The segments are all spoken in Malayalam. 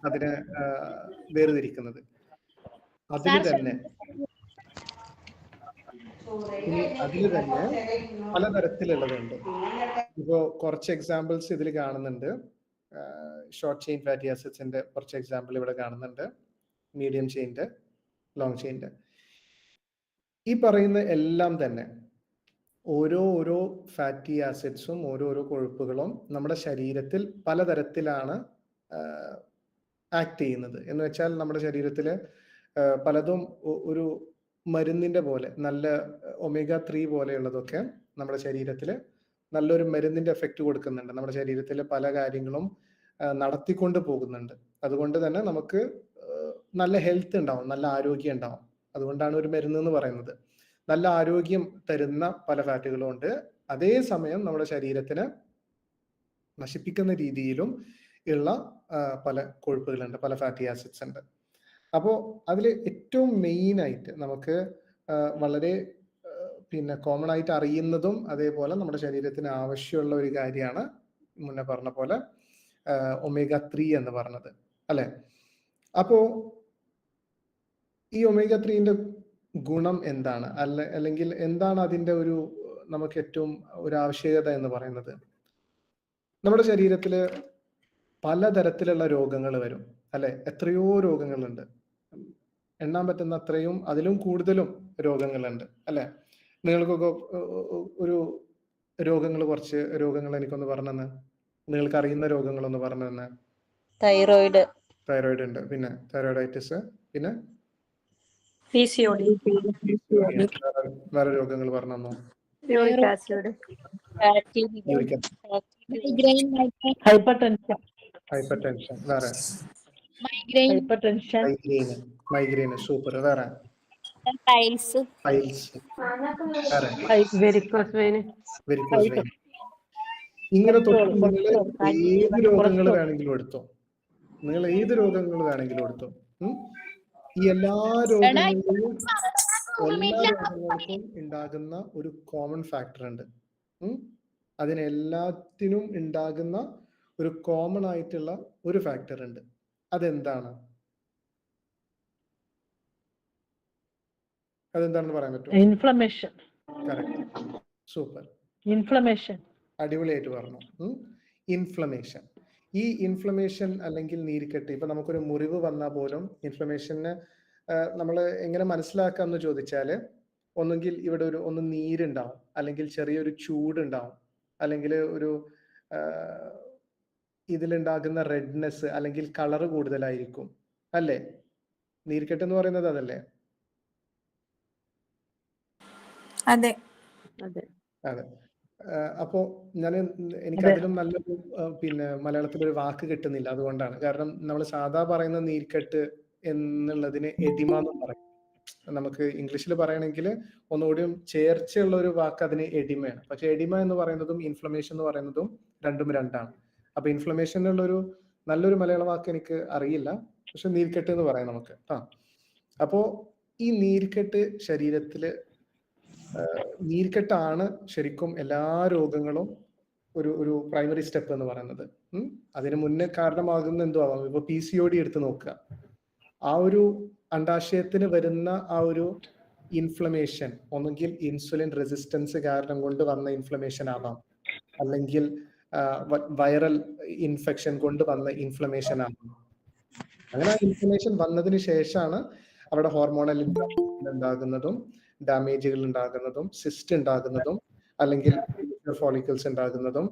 അതിനെ വേർതിരിക്കുന്നത്. അതിൽ തന്നെ പലതരത്തിലുള്ളതുണ്ട്. ഇപ്പോ കുറച്ച് എക്സാമ്പിൾസ് ഇതിൽ കാണുന്നുണ്ട്. ഷോർട്ട് ചെയിൻ ഫാറ്റി ആസിഡ്സിന്റെ കുറച്ച് എക്സാമ്പിൾ ഇവിടെ കാണുന്നുണ്ട്, മീഡിയം ചെയിൻ്റെ, ലോങ് ചെയിൻ്റെ. ഈ പറയുന്ന എല്ലാം തന്നെ ഓരോ ഫാറ്റി ആസിഡ്സും ഓരോ കൊഴുപ്പുകളും നമ്മുടെ ശരീരത്തിൽ പലതരത്തിലാണ് ആക്ട് ചെയ്യുന്നത്. എന്ന് വെച്ചാൽ നമ്മുടെ ശരീരത്തിൽ പലതും ഒരു മരുന്നിന്റെ പോലെ, നല്ല ഒമേഗ 3 പോലെയുള്ളതൊക്കെ നമ്മുടെ ശരീരത്തിൽ നല്ലൊരു മരുന്നിന്റെ എഫക്റ്റ് കൊടുക്കുന്നുണ്ട്. നമ്മുടെ ശരീരത്തിൽ പല കാര്യങ്ങളും നടത്തിക്കൊണ്ട് പോകുന്നുണ്ട്. അതുകൊണ്ട് തന്നെ നമുക്ക് നല്ല ഹെൽത്ത് ഉണ്ടാവും, നല്ല ആരോഗ്യം ഉണ്ടാവും. അതുകൊണ്ടാണ് ഒരു മരുന്ന് എന്ന് പറയുന്നത്. നല്ല ആരോഗ്യം തരുന്ന പല ഫാറ്റുകളും ഉണ്ട്. അതേസമയം നമ്മുടെ ശരീരത്തിന് നശിപ്പിക്കുന്ന രീതിയിലും ഉള്ള പല കൊഴുപ്പുകളുണ്ട്, പല ഫാറ്റി ആസിഡ്സ് ഉണ്ട്. അപ്പോൾ അതിൽ ഏറ്റവും മെയിൻ ആയിട്ട് നമുക്ക് വളരെ കോമൺ ആയിട്ട് അറിയുന്നതും അതേപോലെ നമ്മുടെ ശരീരത്തിന് ആവശ്യമുള്ള ഒരു കാര്യമാണ് മുന്നേ പറഞ്ഞ പോലെ ഒമേഗ 3 എന്ന് പറഞ്ഞത്, അല്ലെ? അപ്പോ ഈ ഒമേഗ 3ന്റെ ഗുണം എന്താണ്, അല്ലെങ്കിൽ എന്താണ് അതിന്റെ ഒരു നമുക്ക് ഏറ്റവും ഒരു ആവശ്യകത എന്ന് പറയുന്നത്? നമ്മുടെ ശരീരത്തിൽ പലതരത്തിലുള്ള രോഗങ്ങൾ വരും, അല്ലെ? എത്രയോ രോഗങ്ങളുണ്ട്, എണ്ണാൻ പറ്റുന്ന അത്രയും അതിലും കൂടുതലും രോഗങ്ങളുണ്ട്, അല്ലെ? നിങ്ങൾക്കൊക്കെ ഒരു കുറച്ച് രോഗങ്ങൾ എനിക്കൊന്ന് പറഞ്ഞു തന്നെ, നിങ്ങൾക്ക് അറിയുന്ന രോഗങ്ങളൊന്ന് പറഞ്ഞു തന്നെ. തൈറോയിഡ് ഉണ്ട്, പിന്നെ തൈറോയിഡൈറ്റിസ്, പിന്നെ വേറെ രോഗങ്ങൾ പറഞ്ഞു തന്നോ? ഹൈപ്പർടെൻഷൻ, വേറെ മൈഗ്രെയിൻ, സൂപ്പർ. വേറെ വെരിക്കോസ് വെയിൻ. ഇങ്ങനെ ഏത് രോഗങ്ങൾ വേണമെങ്കിലും എടുത്തോ, നിങ്ങൾ ഏത് രോഗങ്ങൾ വേണമെങ്കിലും എടുത്തോ. ഈ എല്ലാ രോഗങ്ങൾക്കും ഉണ്ടാകുന്ന ഒരു കോമൺ ഫാക്ടർ ഉണ്ട്. അതിനെല്ലാത്തിനും ഉണ്ടാകുന്ന ഒരു കോമൺ ആയിട്ടുള്ള ഒരു ഫാക്ടർ ഉണ്ട്. അതെന്താണ്? അതെന്താണെന്ന് പറയാൻ പറ്റുമോ? ഇൻഫ്ലമേഷൻ. Correct, super, inflammation. അടിപൊളിയായിട്ട് പറഞ്ഞു. ഇൻഫ്ലമേഷൻ. ഈ ഇൻഫ്ലമേഷൻ അല്ലെങ്കിൽ നീർക്കെട്ട്, ഇപ്പൊ നമുക്കൊരു മുറിവ് വന്നാൽ പോലും ഇൻഫ്ലമേഷന് നമ്മൾ എങ്ങനെ മനസ്സിലാക്കാന്ന് ചോദിച്ചാല്, ഒന്നുകിൽ ഇവിടെ ഒന്ന് നീരുണ്ടാവും, അല്ലെങ്കിൽ ചെറിയൊരു ചൂടുണ്ടാവും, അല്ലെങ്കിൽ ഒരു ഇതിലുണ്ടാകുന്ന റെഡ്നെസ് അല്ലെങ്കിൽ കളർ കൂടുതലായിരിക്കും, അല്ലേ? നീർക്കെട്ട് എന്ന് പറയുന്നത് അതല്ലേ? അതെ അതെ. അപ്പോ എനിക്ക് അതിലും നല്ലൊരു മലയാളത്തിൽ ഒരു വാക്ക് കിട്ടുന്നില്ല, അതുകൊണ്ടാണ്. കാരണം നമ്മൾ സാധാ പറയുന്ന നീർക്കെട്ട് എന്നുള്ളതിന് എഡിമ എന്ന് പറയും. നമുക്ക് ഇംഗ്ലീഷിൽ പറയണമെങ്കിൽ ഒന്നുകൂടി ചേർച്ചയുള്ള ഒരു വാക്ക് അതിന് എഡിമയാണ്. പക്ഷെ എഡിമ എന്ന് പറയുന്നതും ഇൻഫ്ലമേഷൻ എന്ന് പറയുന്നതും രണ്ടാണ്. അപ്പൊ ഇൻഫ്ലമേഷനുള്ള നല്ലൊരു മലയാള വാക്ക് എനിക്ക് അറിയില്ല, പക്ഷെ നീർക്കെട്ട് എന്ന് പറയാം നമുക്ക്. അപ്പോ ഈ നീർക്കെട്ട് നീർക്കെട്ടാണ് ശരിക്കും എല്ലാ രോഗങ്ങളും ഒരു പ്രൈമറി സ്റ്റെപ്പ് എന്ന് പറയുന്നത്. അതിന് മുന്നേ കാരണമാകുന്ന എന്തോ ആവാം. ഇപ്പൊ PCOD എടുത്ത് നോക്കുക. ആ ഒരു അണ്ടാശയത്തിന് വരുന്ന ആ ഒരു ഇൻഫ്ലമേഷൻ ഒന്നുകിൽ ഇൻസുലിൻ റെസിസ്റ്റൻസ് കാരണം കൊണ്ട് വന്ന ഇൻഫ്ലമേഷൻ ആവാം, അല്ലെങ്കിൽ വൈറൽ ഇൻഫെക്ഷൻ കൊണ്ട് വന്ന ഇൻഫ്ലമേഷൻ ആവാം. അങ്ങനെ ആ ഇൻഫ്ലമേഷൻ വന്നതിന് ശേഷമാണ് അവിടെ ഹോർമോണൽ ഉണ്ടാകുന്നതും ഡാമേജുകൾ ഉണ്ടാകുന്നതും സിസ്റ്റ് ഉണ്ടാകുന്നതും അല്ലെങ്കിൽ ഫോളിക്കിൾസ് ഉണ്ടാകുന്നതും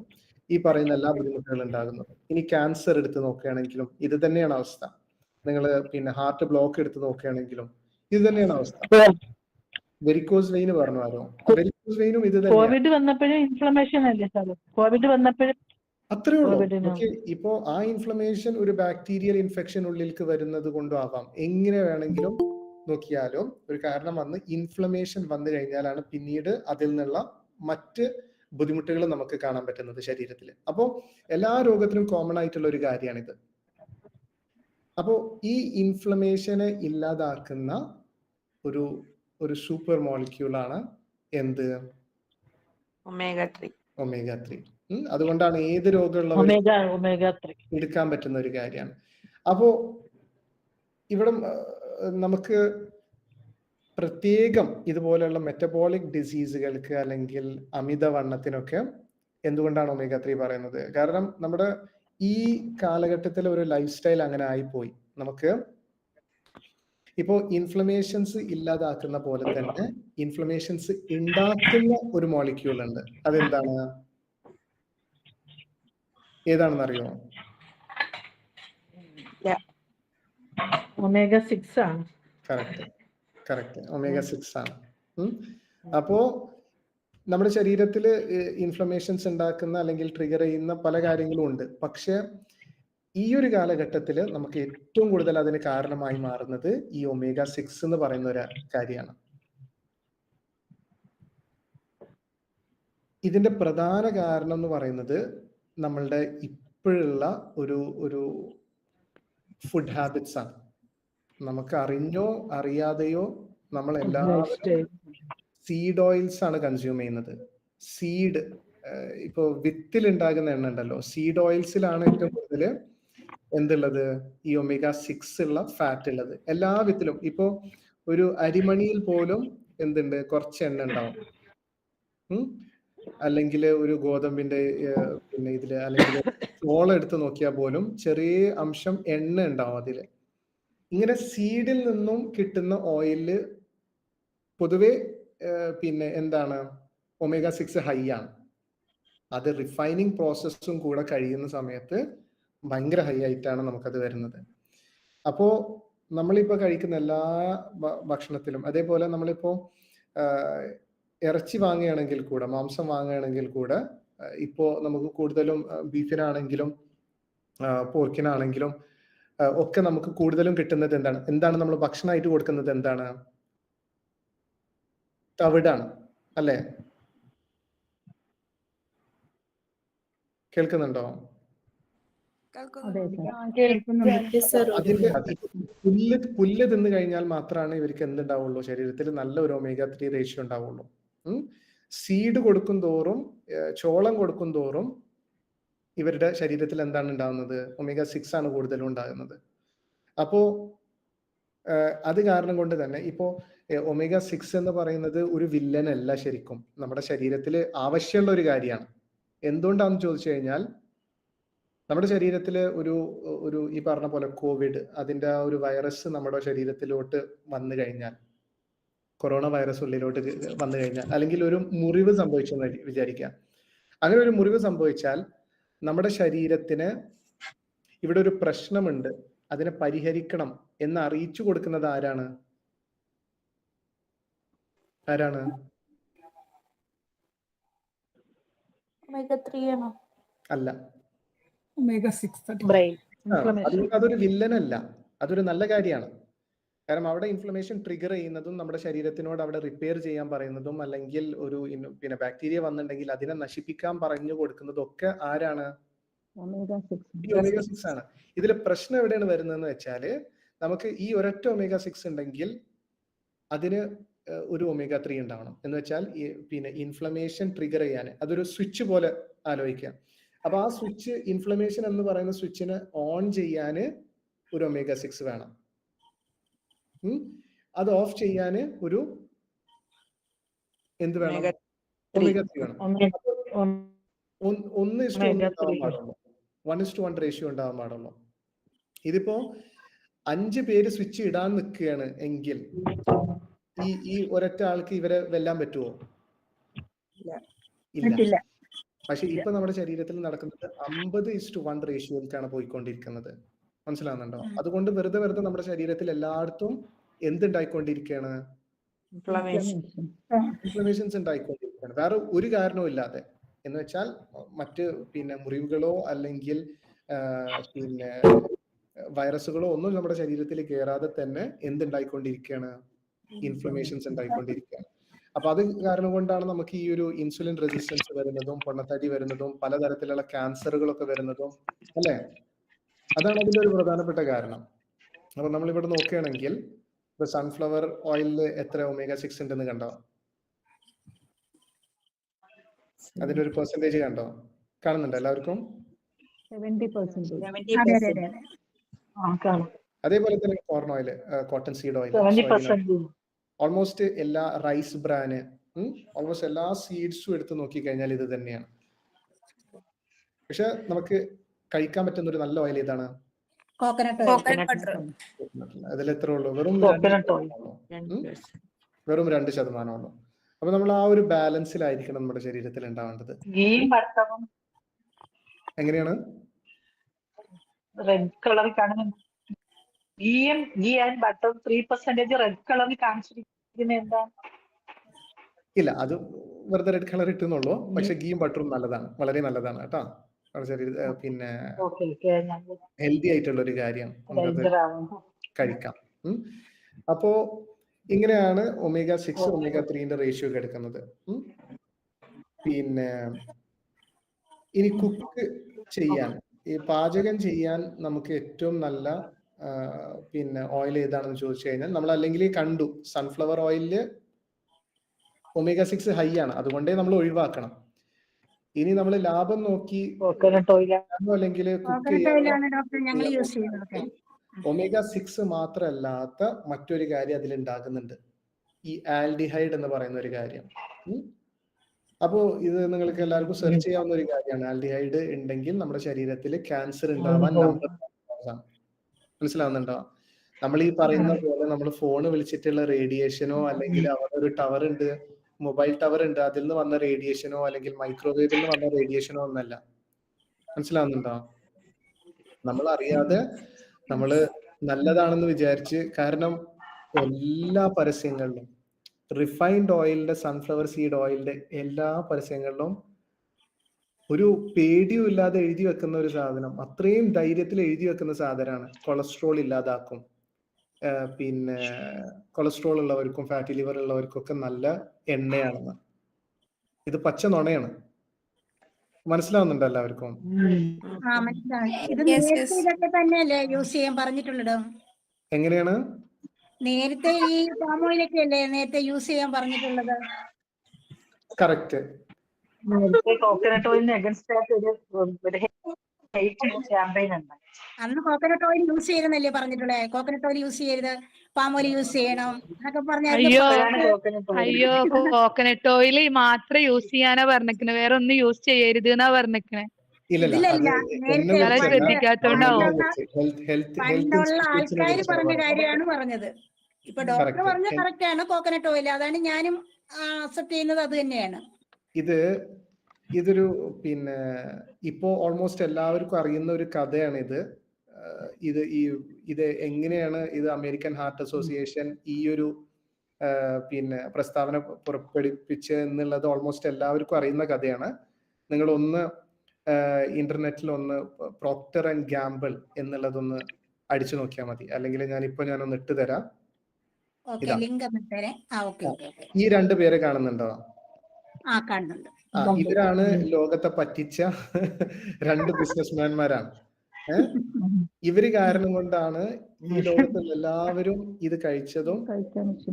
ഈ പറയുന്ന എല്ലാ ബുദ്ധിമുട്ടുകളും ഉണ്ടാകുന്നതും. ഇനി ക്യാൻസർ എടുത്ത് നോക്കുകയാണെങ്കിലും ഇത് തന്നെയാണ് അവസ്ഥ. നിങ്ങൾ ഹാർട്ട് ബ്ലോക്ക് എടുത്ത് നോക്കുകയാണെങ്കിലും ഇത് തന്നെയാണ് അവസ്ഥ. വെരിക്കോസ് വെയിൻ പറഞ്ഞു ആരോ, വെരിക്കോസ് വെയിനും ഇത് തന്നെയാണ്. കോവിഡ് വന്നപ്പോഴും ഇൻഫ്ലമേഷൻ അല്ലേ സാർ? കോവിഡ് വന്നപ്പോഴും അത്രേ ഉള്ളൂ. ഇപ്പോ ആ ഇൻഫ്ലമേഷൻ ഒരു ബാക്ടീരിയൽ ഇൻഫെക്ഷൻ ഉള്ളിലേക്ക് വരുന്നത് കൊണ്ടും ആവാം. എങ്ങനെ വേണമെങ്കിലും നോക്കിയാലും ഒരു കാരണം വന്ന് ഇൻഫ്ലമേഷൻ വന്നു കഴിഞ്ഞാലാണ് പിന്നീട് അതിൽ നിന്നുള്ള മറ്റ് ബുദ്ധിമുട്ടുകൾ നമുക്ക് കാണാൻ പറ്റുന്നത് ശരീരത്തിൽ. അപ്പോൾ എല്ലാ രോഗത്തിനും കോമൺ ആയിട്ടുള്ള ഒരു കാര്യമാണിത്. അപ്പോൾ ഈ ഇൻഫ്ലമേഷനെ ഇല്ലാതാക്കുന്ന ഒരു സൂപ്പർ മോളിക്യൂളാണ് എന്ത്? ഒമേഗ 3. അതുകൊണ്ടാണ് ഏത് രോഗമുള്ളവരും എടുക്കാൻ പറ്റുന്ന ഒരു കാര്യമാണ്. അപ്പോ ഇവിടെ നമുക്ക് പ്രത്യേകം ഇതുപോലെയുള്ള മെറ്റബോളിക് ഡിസീസുകൾക്ക് അല്ലെങ്കിൽ അമിതവണ്ണത്തിനൊക്കെ എന്തുകൊണ്ടാണ് ഒമേഗ 3 പറയുന്നത്? കാരണം നമ്മുടെ ഈ കാലഘട്ടത്തിൽ ഒരു ലൈഫ് സ്റ്റൈൽ അങ്ങനെ ആയിപ്പോയി. നമുക്ക് ഇപ്പോ ഇൻഫ്ലമേഷൻസ് ഇല്ലാതാക്കുന്ന പോലെ തന്നെ ഇൻഫ്ലമേഷൻസ് ഉണ്ടാക്കുന്ന ഒരു മോളിക്യൂൾ ഉണ്ട്. അതെന്താണ്? ഏതാണെന്ന് അറിയോ? ഒമേഗ 6 ആണ്. കറക്റ്റ് ഒമേഗ 6 ആണ്. അപ്പോ നമ്മുടെ ശരീരത്തിൽ ഇൻഫ്ലമേഷൻസ് ഉണ്ടാക്കുന്ന അല്ലെങ്കിൽ ട്രിഗർ ചെയ്യുന്ന പല കാര്യങ്ങളും ഉണ്ട്. പക്ഷെ ഈ ഒരു കാലഘട്ടത്തിൽ നമുക്ക് ഏറ്റവും കൂടുതൽ അതിന് കാരണമായി മാറുന്നത് ഈ ഒമേഗ 6 എന്ന് പറയുന്ന ഒരു കാര്യമാണ്. ഇതിന്റെ പ്രധാന കാരണം എന്ന് പറയുന്നത് നമ്മളുടെ ഇപ്പോഴുള്ള ഒരു ഫുഡ് ഹാബിറ്റ്സ് ആണ്. നമുക്ക് അറിഞ്ഞോ അറിയാതെയോ നമ്മൾ എല്ലാവരും സീഡ് ഓയിൽസ് ആണ് കൺസ്യൂം ചെയ്യുന്നത്. സീഡ് ഇപ്പോ വിത്തിൽ ഉണ്ടാകുന്ന എണ്ണ ഉണ്ടല്ലോ, സീഡ് ഓയിൽസിലാണ് ഏറ്റവും കൂടുതൽ എന്തുള്ളത്? ഈ ഒമേഗ 6 ഉള്ള ഫാറ്റ് ഉള്ളത്. എല്ലാ വിത്തിലും. ഇപ്പോ ഒരു അരിമണിയിൽ പോലും എന്തുണ്ട്? കുറച്ച് എണ്ണ ഉണ്ടാവും. അല്ലെങ്കിൽ ഒരു ഗോതമ്പിന്റെ പിന്നെ ഇതില് അല്ലെങ്കിൽ ചോളം എടുത്ത് നോക്കിയാൽ പോലും ചെറിയ അംശം എണ്ണ ഉണ്ടാവും അതില്. ഇങ്ങനെ സീഡിൽ നിന്നും കിട്ടുന്ന ഓയില് പൊതുവെ പിന്നെ എന്താണ്? ഒമേഗ 6 ഹൈ ആണ്. അത് റിഫൈനിങ് പ്രോസസ്സും കൂടെ കഴിയുന്ന സമയത്ത് ഭയങ്കര ഹൈ ആയിട്ടാണ് നമുക്കത് വരുന്നത്. അപ്പോ നമ്മളിപ്പോ കഴിക്കുന്ന എല്ലാ ഭക്ഷണത്തിലും, അതേപോലെ നമ്മളിപ്പോ ഇറച്ചി വാങ്ങുകയാണെങ്കിൽ കൂടെ, മാംസം വാങ്ങുകയാണെങ്കിൽ കൂടെ, ഇപ്പോ നമുക്ക് കൂടുതലും ബീഫിനാണെങ്കിലും പോർക്കിനാണെങ്കിലും ഒക്കെ നമുക്ക് കൂടുതലും കിട്ടുന്നത് എന്താണ് നമ്മൾ ഭക്ഷണമായിട്ട് കൊടുക്കുന്നത്? എന്താണ്? തവിടാണ് അല്ലെ? കേൾക്കുന്നുണ്ടോ? അതിന്റെ പുല്ല് തിന്നു കഴിഞ്ഞാൽ മാത്രമാണ് ഇവർക്ക് എന്തുണ്ടാവുള്ളൂ? ശരീരത്തിൽ നല്ല ഒരു ഒമേഗ 3 റേഷ്യോ ഉണ്ടാവുള്ളൂ. സീഡ് കൊടുക്കും തോറും, ചോളം കൊടുക്കും തോറും ഇവരുടെ ശരീരത്തിൽ എന്താണ് ഉണ്ടാകുന്നത്? ഒമേഗ 6 ആണ് കൂടുതലും ഉണ്ടാകുന്നത്. അപ്പോ അത് കാരണം കൊണ്ട് തന്നെ ഇപ്പോ ഒമേഗ 6 എന്ന് പറയുന്നത് ഒരു വില്ലനല്ല, ശരിക്കും നമ്മുടെ ശരീരത്തിൽ ആവശ്യമുള്ള ഒരു കാര്യമാണ്. എന്തുകൊണ്ടാണെന്ന് ചോദിച്ചു കഴിഞ്ഞാൽ, നമ്മുടെ ശരീരത്തിൽ ഒരു ഈ പറഞ്ഞ പോലെ കോവിഡ്, അതിന്റെ ആ ഒരു വൈറസ് നമ്മുടെ ശരീരത്തിലോട്ട് വന്നു കഴിഞ്ഞാൽ, കൊറോണ വൈറസ് ഉള്ളിലോട്ട് വന്നു കഴിഞ്ഞാൽ, അല്ലെങ്കിൽ ഒരു മുറിവ് സംഭവിച്ചെന്ന് വിചാരിക്കാം. അങ്ങനെ ഒരു മുറിവ് സംഭവിച്ചാൽ നമ്മുടെ ശരീരത്തിന് ഇവിടെ ഒരു പ്രശ്നമുണ്ട്, അതിനെ പരിഹരിക്കണം എന്ന് അറിയിച്ചു കൊടുക്കുന്നത് ആരാണ്? അല്ല, അതൊരു വില്ലനല്ല, അതൊരു നല്ല കാര്യമാണ്. കാരണം അവിടെ ഇൻഫ്ലമേഷൻ ട്രിഗർ ചെയ്യുന്നതും നമ്മുടെ ശരീരത്തിനോട് അവിടെ റിപ്പയർ ചെയ്യാൻ പറയുന്നതും, അല്ലെങ്കിൽ ഒരു പിന്നെ ബാക്ടീരിയ വന്നിട്ടുണ്ടെങ്കിൽ അതിനെ നശിപ്പിക്കാൻ പറഞ്ഞു കൊടുക്കുന്നതും ഒക്കെ ആരാണ്? ഒമേഗ 6 ആണ്. ഇതിലെ പ്രശ്നം എവിടെയാണ് വരുന്നതെന്ന് വെച്ചാല്, നമുക്ക് ഈ ഒരൊറ്റ ഒമേഗ 6 ഉണ്ടെങ്കിൽ അതിന് ഒരു ഒമേഗ 3 ഉണ്ടാവണം. എന്ന് വെച്ചാൽ പിന്നെ ഇൻഫ്ലമേഷൻ ട്രിഗർ ചെയ്യാൻ അതൊരു സ്വിച്ച് പോലെ ആലോചിക്കാം. അപ്പൊ ആ സ്വിച്ച്, ഇൻഫ്ലമേഷൻ എന്ന് പറയുന്ന സ്വിച്ചിനെ ഓൺ ചെയ്യാന് ഒരു ഒമേഗ 6 വേണം. അത് ഓഫ് ചെയ്യാന് ഒരു എന്ത് വേണം? ഒമേഗ 3 വേണം. 1:1 റേഷ്യോ ഉണ്ടാവാൻ പാടുള്ളൂ. ഇതിപ്പോ 5 പേര് സ്വിച്ച് ഇടാൻ നിൽക്കുകയാണ് എങ്കിൽ ഈ ഒരൊറ്റ ആൾക്ക് ഇവരെ വെല്ലാൻ പറ്റുമോ? ഇല്ല. പക്ഷെ ഇപ്പൊ നമ്മുടെ ശരീരത്തിൽ നടക്കുന്നത് 50:1 റേഷ്യോയിലേക്കാണ് പോയിക്കൊണ്ടിരിക്കുന്നത്. മനസ്സിലാവുന്നുണ്ടോ? അതുകൊണ്ട് വെറുതെ നമ്മുടെ ശരീരത്തിൽ എല്ലായിടത്തും എന്തുണ്ടായിക്കൊണ്ടിരിക്കുകയാണ്? ഇൻഫ്ലമേഷൻസ് ഉണ്ടായിക്കൊണ്ടിരിക്കുകയാണ്, വേറെ ഒരു കാരണവും ഇല്ലാതെ. എന്ന് വെച്ചാൽ മറ്റ് പിന്നെ മുറിവുകളോ അല്ലെങ്കിൽ പിന്നെ വൈറസുകളോ ഒന്നും നമ്മുടെ ശരീരത്തിൽ കയറാതെ തന്നെ എന്തുണ്ടായിക്കൊണ്ടിരിക്കുകയാണ്? ഇൻഫ്ലമേഷൻസ് ഉണ്ടായിക്കൊണ്ടിരിക്കുകയാണ്. അപ്പൊ അത് കാരണം കൊണ്ടാണ് നമുക്ക് ഈ ഒരു ഇൻസുലിൻ റെസിസ്റ്റൻസ് വരുന്നതും, പൊണ്ണത്തടി വരുന്നതും, പലതരത്തിലുള്ള ക്യാൻസറുകളൊക്കെ വരുന്നതും, അല്ലെ? അതാണ് അതിന്റെ ഒരു പ്രധാനപ്പെട്ട കാരണം. അപ്പൊ നമ്മളിവിടെ നോക്കുകയാണെങ്കിൽ ഇപ്പൊ സൺഫ്ലവർ ഓയിലിൽ എത്ര ഒമേഗ 6 ഉണ്ടെന്ന് കണ്ടോ? അതിന്റെ ഒരു പെർസെന്റേജ് കണ്ടോ? കാണുന്നുണ്ടോ എല്ലാവർക്കും? 70%. കാണും. അതേപോലെ തന്നെ corn oil, cotton seed oil, 70%. Almost എല്ലാ റൈസ് ബ്രാന്, ഓൾമോസ്റ്റ് എല്ലാ സീഡ്സും എടുത്ത് നോക്കിക്കഴിഞ്ഞാൽ ഇത് തന്നെയാണ്. പക്ഷെ നമുക്ക് കഴിക്കാൻ പറ്റുന്ന ഒരു നല്ല ഓയിൽ ഏതാണ്? Coconut butter. അതിൽ എത്ര ഉള്ളൂ? വെറും കോക്കനട്ട് ഓയിൽ. 2%. അപ്പൊ നമ്മൾ ആ ഒരു ബാലൻസിലായിരിക്കണം നമ്മുടെ ശരീരത്തിൽ ഉണ്ടാവേണ്ടത്. ഗീയും ബട്ടറും എങ്ങനെയാണ്? റെഡ് കളറിൽ കാണുന്ന ഗീ ആൻഡ് ബട്ടർ 3% റെഡ് കളറിൽ കാണിച്ചിരിക്കുന്നത് എന്താണ്? ഇല്ല, അത് വെറുതെ റെഡ് കളർ ഇട്ടുന്നുള്ളൂ. പക്ഷെ ഗീയും ബട്ടറും നല്ലതാണ്, വളരെ നല്ലതാണ് കേട്ടോ. പിന്നെ ഹെൽത്തി ആയിട്ടുള്ള ഒരു കാര്യം നമുക്കത് കഴിക്കാം. അപ്പോ ഇങ്ങനെയാണ് omega-6 omega-3ന്റെ റേഷ്യോ ഒക്കെ എടുക്കുന്നത്. പിന്നെ ഇനി കുക്ക് ചെയ്യാൻ, ഈ പാചകം ചെയ്യാൻ നമുക്ക് ഏറ്റവും നല്ല പിന്നെ ഓയിൽ ഏതാണെന്ന് ചോദിച്ചു കഴിഞ്ഞാൽ, നമ്മൾ അല്ലെങ്കിൽ കണ്ടു സൺഫ്ലവർ ഓയിലില് omega-6 ഹൈ ആണ്, അതുകൊണ്ടേ നമ്മൾ ഒഴിവാക്കണം. ഇനി നമ്മൾ ലാഭം നോക്കി അല്ലെങ്കിൽ കുക്ക് omega-6 മാത്രമല്ലാത്ത മറ്റൊരു കാര്യം അതിലുണ്ടാകുന്നുണ്ട്, ഈ ആൽഡിഹൈഡ് എന്ന് പറയുന്ന ഒരു കാര്യം. അപ്പോ ഇത് നിങ്ങൾക്ക് എല്ലാവർക്കും സെർച്ച് ചെയ്യാവുന്ന ഒരു കാര്യമാണ്. ആൽഡിഹൈഡ് ഉണ്ടെങ്കിൽ നമ്മുടെ ശരീരത്തിൽ ക്യാൻസർ ഉണ്ടാവാൻ മനസ്സിലാവുന്നുണ്ടോ? നമ്മൾ ഈ പറയുന്ന പോലെ നമ്മൾ ഫോൺ വിളിച്ചിട്ടുള്ള റേഡിയേഷനോ അല്ലെങ്കിൽ അവിടെ ഒരു ടവർ ഉണ്ട്, മൊബൈൽ ടവർ ഉണ്ട്, അതിൽ നിന്ന് വന്ന റേഡിയേഷനോ അല്ലെങ്കിൽ മൈക്രോവേവിൽ നിന്ന് വന്ന റേഡിയേഷനോ ഒന്നല്ല. മനസ്സിലാവുന്നുണ്ടോ? നമ്മൾ അറിയാതെ നമ്മള് നല്ലതാണെന്ന് വിചാരിച്ച്, കാരണം എല്ലാ പരസ്യങ്ങളിലും റിഫൈൻഡ് ഓയിലിന്റെ, സൺഫ്ലവർ സീഡ് ഓയിലിന്റെ എല്ലാ പരസ്യങ്ങളിലും ഒരു പേടിയും ഇല്ലാതെ എഴുതി വെക്കുന്ന ഒരു സാധനം, അത്രയും ധൈര്യത്തിൽ എഴുതി വെക്കുന്ന സാധനമാണ് കൊളസ്ട്രോൾ ഇല്ലാതാക്കും, പിന്നെ കൊളസ്ട്രോൾ ഉള്ളവർക്കും ഫാറ്റി ലിവർ ഉള്ളവർക്കും ഒക്കെ നല്ല എണ്ണയാണെന്ന്. ഇത് പച്ച നുണയാണ്. മനസ്സിലാവുന്നുണ്ടോ എല്ലാവർക്കും? യൂസ് ചെയ്യാൻ പറഞ്ഞിട്ടുള്ളൂ. എങ്ങനെയാണ്? നേരത്തെ ഈ പാം ഓയിലൊക്കെ അല്ലേ നേരത്തെ യൂസ് ചെയ്യാൻ പറഞ്ഞിട്ടുള്ളത്? കറക്റ്റ്. കോക്കനട്ട് ഓയിലിന് അഗൻസ്റ്റ് ആയിട്ട് ഒരു ക്യാമ്പയിൻ ഉണ്ട്. അന്ന് കോക്കനട്ട് ഓയിൽ യൂസ് ചെയ്തെന്നല്ലേ പറഞ്ഞിട്ടുള്ളത്? കോക്കനട്ട് ഓയിൽ യൂസ് ചെയ്യരുത്, പാം ഓയിൽ യൂസ് ചെയ്യണം എന്നൊക്കെ പറഞ്ഞാൽ. അയ്യോ കോക്കനട്ട് ഓയിൽ മാത്രം യൂസ് ചെയ്യാനാ പറഞ്ഞിരിക്കണേ, വേറെ ഒന്നും യൂസ് ചെയ്യരുത് എന്നാ പറഞ്ഞിരിക്കണേ. ശ്രദ്ധിക്കാത്തോണ്ടാവും. പണ്ടുള്ള ആൾക്കാർ പറഞ്ഞ കാര്യമാണ് പറഞ്ഞത്. ഇപ്പൊ ഡോക്ടർ പറഞ്ഞ കറക്റ്റ് ആണ് കോക്കനട്ട് ഓയിൽ, അതാണ് ഞാനും അക്സെപ്റ്റ് ചെയ്യുന്നത്, അത് തന്നെയാണ്. ഇതൊരു പിന്നെ ഇപ്പോ ഓൾമോസ്റ്റ് എല്ലാവർക്കും അറിയുന്ന ഒരു കഥയാണ് ഇത് എങ്ങനെയാണ് ഇത് അമേരിക്കൻ ഹാർട്ട് അസോസിയേഷൻ ഈ ഒരു പിന്നെ പ്രസ്താവന പുറപ്പെടുപ്പിച്ച് എന്നുള്ളത് ഓൾമോസ്റ്റ് എല്ലാവർക്കും അറിയുന്ന കഥയാണ്. നിങ്ങൾ ഒന്ന് ഇന്റർനെറ്റിൽ ഒന്ന് പ്രോക്ടർ ആൻഡ് ഗാംബിൾ എന്നുള്ളതൊന്ന് അടിച്ചു നോക്കിയാൽ മതി, അല്ലെങ്കിൽ ഞാനൊന്ന് ഇട്ട് തരാം. ഈ രണ്ടു പേരെ കാണുന്നുണ്ടോ? ഇവരാണ് ലോകത്തെ പറ്റിച്ച രണ്ട് ബിസിനസ്മാൻമാരാണ്. ഇവര് കാരണം കൊണ്ടാണ് ഈ ലോകത്തുള്ള എല്ലാവരും ഇത് കഴിച്ചതും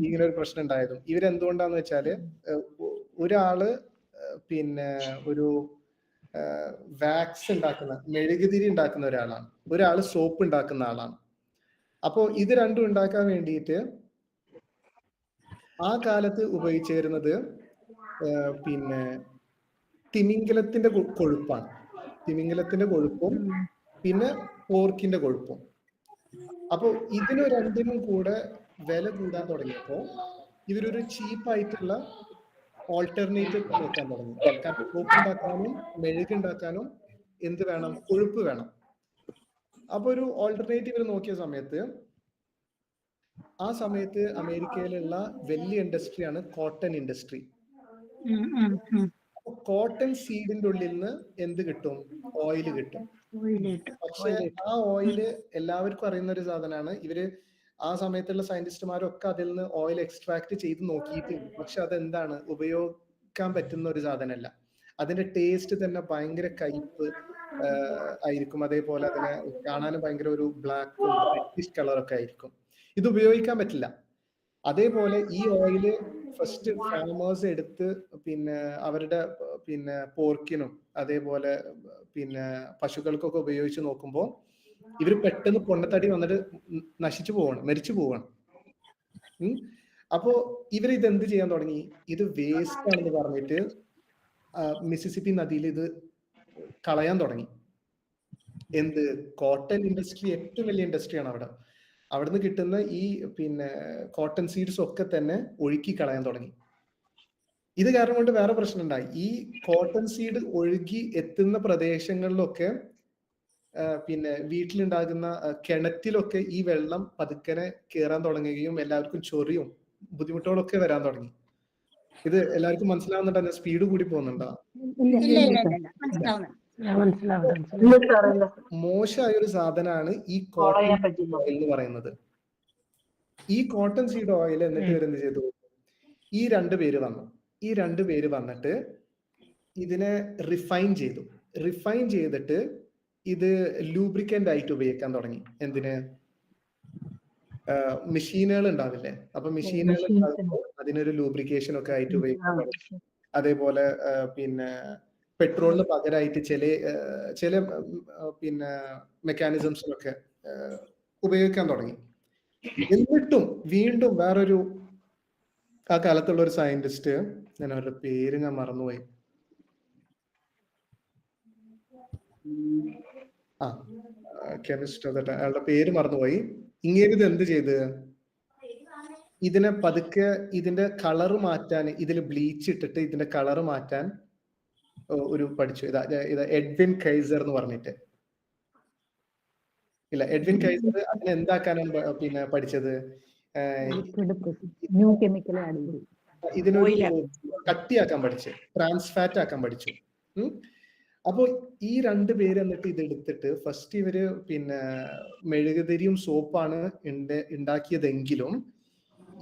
ഇങ്ങനെ ഒരു പ്രശ്നം ഉണ്ടായതും. ഇവരെന്തുകൊണ്ടാന്ന് വെച്ചാല്, ഒരാള് പിന്നെ ഒരു വാക്സ് ഉണ്ടാക്കുന്ന, മെഴുകുതിരി ഉണ്ടാക്കുന്ന ഒരാളാണ്, ഒരാള് സോപ്പ് ഉണ്ടാക്കുന്ന ആളാണ്. അപ്പോ ഇത് രണ്ടും ഉണ്ടാക്കാൻ വേണ്ടിയിട്ട് ആ കാലത്ത് ഉപയോഗിച്ചിരുന്നത് പിന്നെ തിമിംഗലത്തിന്റെ കൊഴുപ്പാണ്. തിമിംഗലത്തിന്റെ കൊഴുപ്പും പിന്നെ പോർക്കിന്റെ കൊഴുപ്പും. അപ്പൊ ഇതിന് രണ്ടിനും കൂടെ വില കൂടാൻ തുടങ്ങിയപ്പോ ഇവരൊരു ചീപ്പായിട്ടുള്ള ഓൾട്ടർനേറ്റീവ് നോക്കാൻ തുടങ്ങി. കാരണം സോപ്പ് ഉണ്ടാക്കാനും മെഴുകുണ്ടാക്കാനും എന്ത് വേണം? കൊഴുപ്പ് വേണം. അപ്പൊ ഒരു ഓൾട്ടർനേറ്റീവ് നോക്കിയ സമയത്ത്, ആ സമയത്ത് അമേരിക്കയിലുള്ള വലിയ ഇൻഡസ്ട്രിയാണ് കോട്ടൺ ഇൻഡസ്ട്രി. കോട്ടൺ സീഡിന്റെ ഉള്ളിൽ നിന്ന് എന്ത് കിട്ടും? ഓയിൽ കിട്ടും. പക്ഷെ ആ ഓയില് എല്ലാവർക്കും അറിയുന്ന ഒരു സാധനമാണ്. ഇവര് ആ സമയത്തുള്ള സയന്റിസ്റ്റുമാരൊക്കെ അതിൽ നിന്ന് ഓയിൽ എക്സ്ട്രാക്ട് ചെയ്ത് നോക്കിയിട്ട്, പക്ഷെ അതെന്താണ്, ഉപയോഗിക്കാൻ പറ്റുന്ന ഒരു സാധനമല്ല. അതിന്റെ ടേസ്റ്റ് തന്നെ ഭയങ്കര കയ്പ്പ് ആയിരിക്കും. അതേപോലെ അതിനെ കാണാനും ഭയങ്കര ഒരു ബ്ലാക്കും റെഡിഷ് കളറൊക്കെ ആയിരിക്കും. ഇത് ഉപയോഗിക്കാൻ പറ്റില്ല. അതേപോലെ ഈ ഓയില് ഫസ്റ്റ് ഫാമേഴ്സ് എടുത്ത് പിന്നെ അവരുടെ പിന്നെ പോർക്കിനും അതേപോലെ പിന്നെ പശുക്കൾക്കൊക്കെ ഉപയോഗിച്ച് നോക്കുമ്പോൾ ഇവർ പെട്ടെന്ന് പൊണ്ണത്തടി വന്നിട്ട് നശിച്ചു പോവാണ്, മരിച്ചു പോവാണ്. അപ്പോ ഇവർ ഇത് എന്ത് ചെയ്യാൻ തുടങ്ങി? ഇത് വേസ്റ്റ് ആണെന്ന് പറഞ്ഞിട്ട് മിസിസിപ്പി നദിയിൽ ഇത് കളയാൻ തുടങ്ങി. എന്ത്? കോട്ടൺ ഇൻഡസ്ട്രി ഏറ്റവും വലിയ ഇൻഡസ്ട്രിയാണ് അവിടെ. അവിടുന്ന് കിട്ടുന്ന ഈ പിന്നെ കോട്ടൺ സീഡ്സ് ഒക്കെ തന്നെ ഒഴുക്കി കളയാൻ തുടങ്ങി. ഇത് കാരണം കൊണ്ട് വേറെ പ്രശ്നം ഉണ്ടായി. ഈ കോട്ടൺ സീഡ് ഒഴുകി എത്തുന്ന പ്രദേശങ്ങളിലൊക്കെ പിന്നെ വീട്ടിലുണ്ടാകുന്ന കിണറ്റിലൊക്കെ ഈ വെള്ളം പതുക്കനെ കയറാൻ തുടങ്ങുകയും എല്ലാവർക്കും ചൊറിയും ബുദ്ധിമുട്ടുകളൊക്കെ വരാൻ തുടങ്ങി. ഇത് എല്ലാവർക്കും മനസ്സിലാവുന്നുണ്ടോ? ഞാൻ സ്പീഡ് കൂടി പോകുന്നുണ്ടോ? മോശമായ ഒരു സാധനമാണ് ഈ കോട്ടൺ ഓയിൽ എന്ന് പറയുന്നത്. ഈ കോട്ടൺ സീഡ് ഓയിൽ എന്നിട്ട് ഇവരെന്ത് ചെയ്തു? ഈ രണ്ടുപേര് വന്നിട്ട് ഇതിനെ റിഫൈൻ ചെയ്തു. റിഫൈൻ ചെയ്തിട്ട് ഇത് ലൂബ്രിക്കന്റ് ആയിട്ട് ഉപയോഗിക്കാൻ തുടങ്ങി. എന്തിന്? മെഷീനുകൾ ഉണ്ടാവില്ലേ? അപ്പൊ മെഷീനുകൾ അതിനൊരു ലൂബ്രിക്കേഷൻ ഒക്കെ ആയിട്ട് ഉപയോഗിക്കാൻ തുടങ്ങി. അതേപോലെ പിന്നെ പെട്രോളിന് പകരമായിട്ട് ചില പിന്നെ മെക്കാനിസംസിലൊക്കെ ഉപയോഗിക്കാൻ തുടങ്ങി. എന്നിട്ടും വീണ്ടും വേറൊരു ആ കാലത്തുള്ള ഒരു സയന്റിസ്റ്റ്, ഞാൻ അവരുടെ പേര് ഞാൻ മറന്നുപോയി, കെമിസ്റ്റ്, അയാളുടെ പേര് മറന്നുപോയി. ഇങ്ങനെ ഇത് എന്ത് ചെയ്ത് ഇതിനെ പതുക്കെ ഇതിന്റെ കളർ മാറ്റാൻ, ഇതിൽ ബ്ലീച്ച് ഇട്ടിട്ട് ഇതിന്റെ കളർ മാറ്റാൻ ഒരു പഠിച്ചു. ഇത് എഡ്വിൻ കൈസർ എന്ന് പറഞ്ഞിട്ട്. ഇല്ല, എഡ്വിൻ കൈസർ അതിനെ എന്താക്കാനാണ് പിന്നെ പഠിച്ചത്? ഇതിനൊരു കട്ടിയാക്കാൻ പഠിച്ചു, ട്രാൻസ്ഫാറ്റ് ആക്കാൻ പഠിച്ചു. അപ്പൊ ഈ രണ്ടുപേര് എന്നിട്ട് ഇത് എടുത്തിട്ട് ഫസ്റ്റ് ഇവര് പിന്നെ മെഴുകുതിരിയും സോപ്പാണ് ഉണ്ടാക്കിയതെങ്കിലും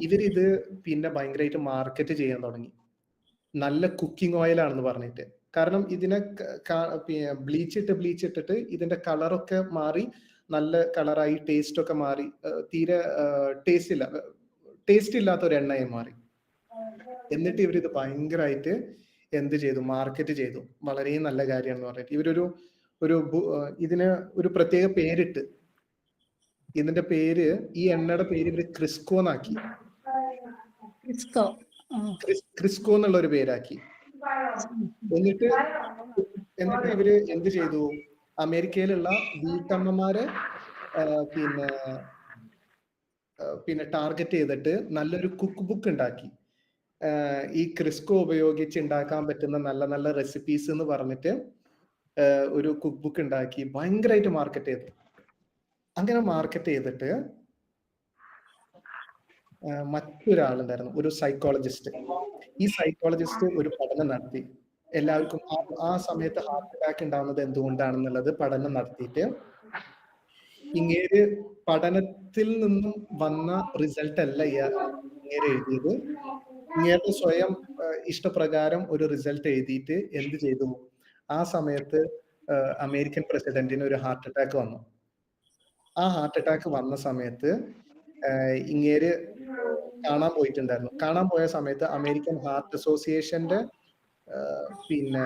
ഇവരിത് പിന്നെ ഭയങ്കരമായിട്ട് മാർക്കറ്റ് ചെയ്യാൻ തുടങ്ങി. നല്ല കുക്കിംഗ് ഓയിൽ ആണെന്ന് പറഞ്ഞിട്ട്. കാരണം ഇതിനെ ബ്ലീച്ച് ഇട്ടിട്ട് ഇതിന്റെ കളറൊക്കെ മാറി, നല്ല കളറായി, ടേസ്റ്റ് ഒക്കെ മാറി, തീരെ ടേസ്റ്റ് ഇല്ലാത്ത ഒരു എണ്ണയായി മാറി. എന്നിട്ട് ഇവരിത് ഭയങ്കരമായിട്ട് എന്ത് ചെയ്തു? മാർക്കറ്റ് ചെയ്തു. വളരെ നല്ല കാര്യമാണെന്ന് പറഞ്ഞിട്ട് ഇതിന് ഒരു പ്രത്യേക പേരിട്ട്, ഇതിന്റെ പേര്, ഈ എണ്ണയുടെ പേര് ഇവര് ക്രിസ്കോ എന്നാക്കി. ക്രിസ്കോ എന്നുള്ള ഒരു പേരാക്കി. എന്നിട്ട് ഇവര് എന്ത് ചെയ്തു? അമേരിക്കയിലുള്ള വീട്ടമ്മമാരെ പിന്നെ ടാർഗറ്റ് ചെയ്തിട്ട് നല്ലൊരു കുക്ക് ബുക്ക് ഉണ്ടാക്കി. ഈ ക്രിസ്കോ ഉപയോഗിച്ച് ഉണ്ടാക്കാൻ പറ്റുന്ന നല്ല നല്ല റെസിപ്പീസ് എന്ന് പറഞ്ഞിട്ട് ഒരു കുക്ക് ബുക്ക് ഉണ്ടാക്കി ഭയങ്കരമായിട്ട് മാർക്കറ്റ് ചെയ്തു. അങ്ങനെ മാർക്കറ്റ് ചെയ്തിട്ട് മറ്റൊരാളുണ്ടായിരുന്നു, ഒരു സൈക്കോളജിസ്റ്റ്. ഈ സൈക്കോളജിസ്റ്റ് ഒരു പഠനം നടത്തി. എല്ലാവർക്കും ആ സമയത്ത് ഹാർട്ട് അറ്റാക്ക് ഉണ്ടാവുന്നത് എന്തുകൊണ്ടാണെന്നുള്ളത് പഠനം നടത്തിയിട്ട് ഇങ്ങേര് പഠനത്തിൽ നിന്നും വന്ന റിസൾട്ട് അല്ല ഇങ്ങേര് എഴുതിയത്. ഇങ്ങേരുടെ സ്വയം ഇഷ്ടപ്രകാരം ഒരു റിസൾട്ട് എഴുതിയിട്ട് എന്ത് ചെയ്തു? ആ സമയത്ത് അമേരിക്കൻ പ്രസിഡന്റിന് ഒരു ഹാർട്ട് അറ്റാക്ക് വന്നു. ആ ഹാർട്ട് അറ്റാക്ക് വന്ന സമയത്ത് ഇങ്ങേര് കാണാൻ പോയിട്ടുണ്ടായിരുന്നു. കാണാൻ പോയ സമയത്ത് അമേരിക്കൻ ഹാർട്ട് അസോസിയേഷന്റെ പിന്നെ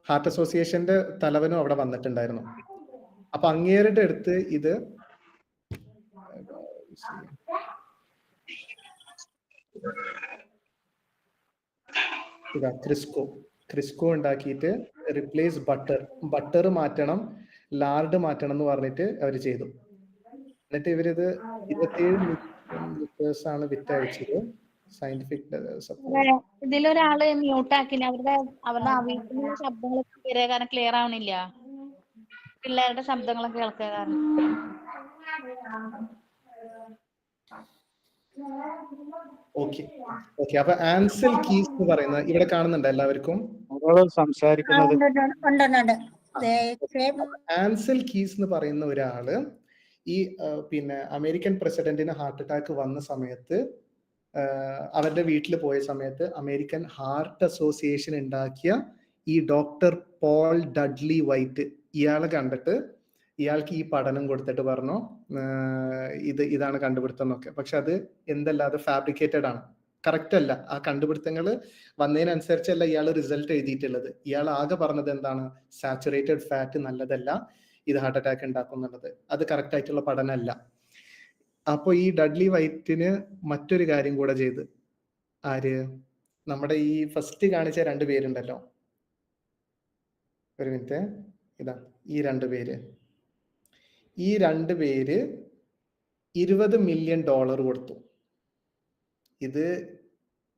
ഹാർട്ട് അസോസിയേഷന്റെ തലവനും അവിടെ വന്നിട്ടുണ്ടായിരുന്നു. അപ്പൊ അങ്ങേരുടെ അടുത്ത് ഇത് ക്രിസ്കോ ഉണ്ടാക്കിയിട്ട് റിപ്ലേസ് ബട്ടർ മാറ്റണം, ലാർഡ് മാറ്റണം എന്ന് പറഞ്ഞിട്ട് അവർ ചെയ്തു. എന്നിട്ട് ഇവരിത് 27 ലിറ്റേഴ്സ് ആണ് വിറ്റയച്ചത്. Scientific ഇതിലൊരാള് mute ആക്കില്ല. അവരുടെ വീട്ടിലുള്ള ശബ്ദങ്ങളൊക്കെ ക്ലിയർ ആവണില്ല. പിള്ളേരുടെ ശബ്ദങ്ങളൊക്കെ കേൾക്കാൻ. ഓക്കെ. അപ്പൊ ആൻസൽ കീസ് എന്ന് പറയുന്ന ഇവിടെ കാണുന്നുണ്ട് എല്ലാവർക്കും സംസാരിക്കുന്നത്. ആൻസൽ കീസ് എന്ന് പറയുന്ന ഒരാള് ഈ പിന്നെ അമേരിക്കൻ പ്രസിഡന്റിന് ഹാർട്ട് അറ്റാക്ക് വന്ന സമയത്ത് അവരുടെ വീട്ടിൽ പോയ സമയത്ത് അമേരിക്കൻ ഹാർട്ട് അസോസിയേഷൻ ഉണ്ടാക്കിയ ഈ ഡോക്ടർ പോൾ ഡഡ്ലി വൈറ്റ് ഇയാളെ കണ്ടിട്ട് ഇയാൾക്ക് ഈ പഠനം കൊടുത്തിട്ട് പറഞ്ഞു ഇതാണ് കണ്ടുപിടുത്തം എന്നൊക്കെ. പക്ഷെ അത് എന്തല്ല, അത് ഫാബ്രിക്കേറ്റഡ് ആണ്. കറക്റ്റ് അല്ല. ആ കണ്ടുപിടുത്തങ്ങൾ വന്നതിനനുസരിച്ചല്ല ഇയാൾ റിസൾട്ട് എഴുതിയിട്ടുള്ളത്. ഇയാൾ ആകെ പറഞ്ഞത് എന്താണ്, സാച്ചുറേറ്റഡ് ഫാറ്റ് നല്ലതല്ല, ഇത് ഹാർട്ട് അറ്റാക്ക് ഉണ്ടാക്കും എന്നുള്ളത്. അത് കറക്റ്റ് ആയിട്ടുള്ള പഠനമല്ല. അപ്പൊ ഈ ഡഡ്ലി വൈറ്റിന് മറ്റൊരു കാര്യം കൂടെ ചെയ്ത്, ആര്, നമ്മുടെ ഈ ഫസ്റ്റ് കാണിച്ച 2 പേരുണ്ടല്ലോ, ഒരു മിനിറ്റ്, ഇതാ ഈ 2 പേര്, ഈ 2 പേര് $20 മില്യൺ കൊടുത്തു. ഇത്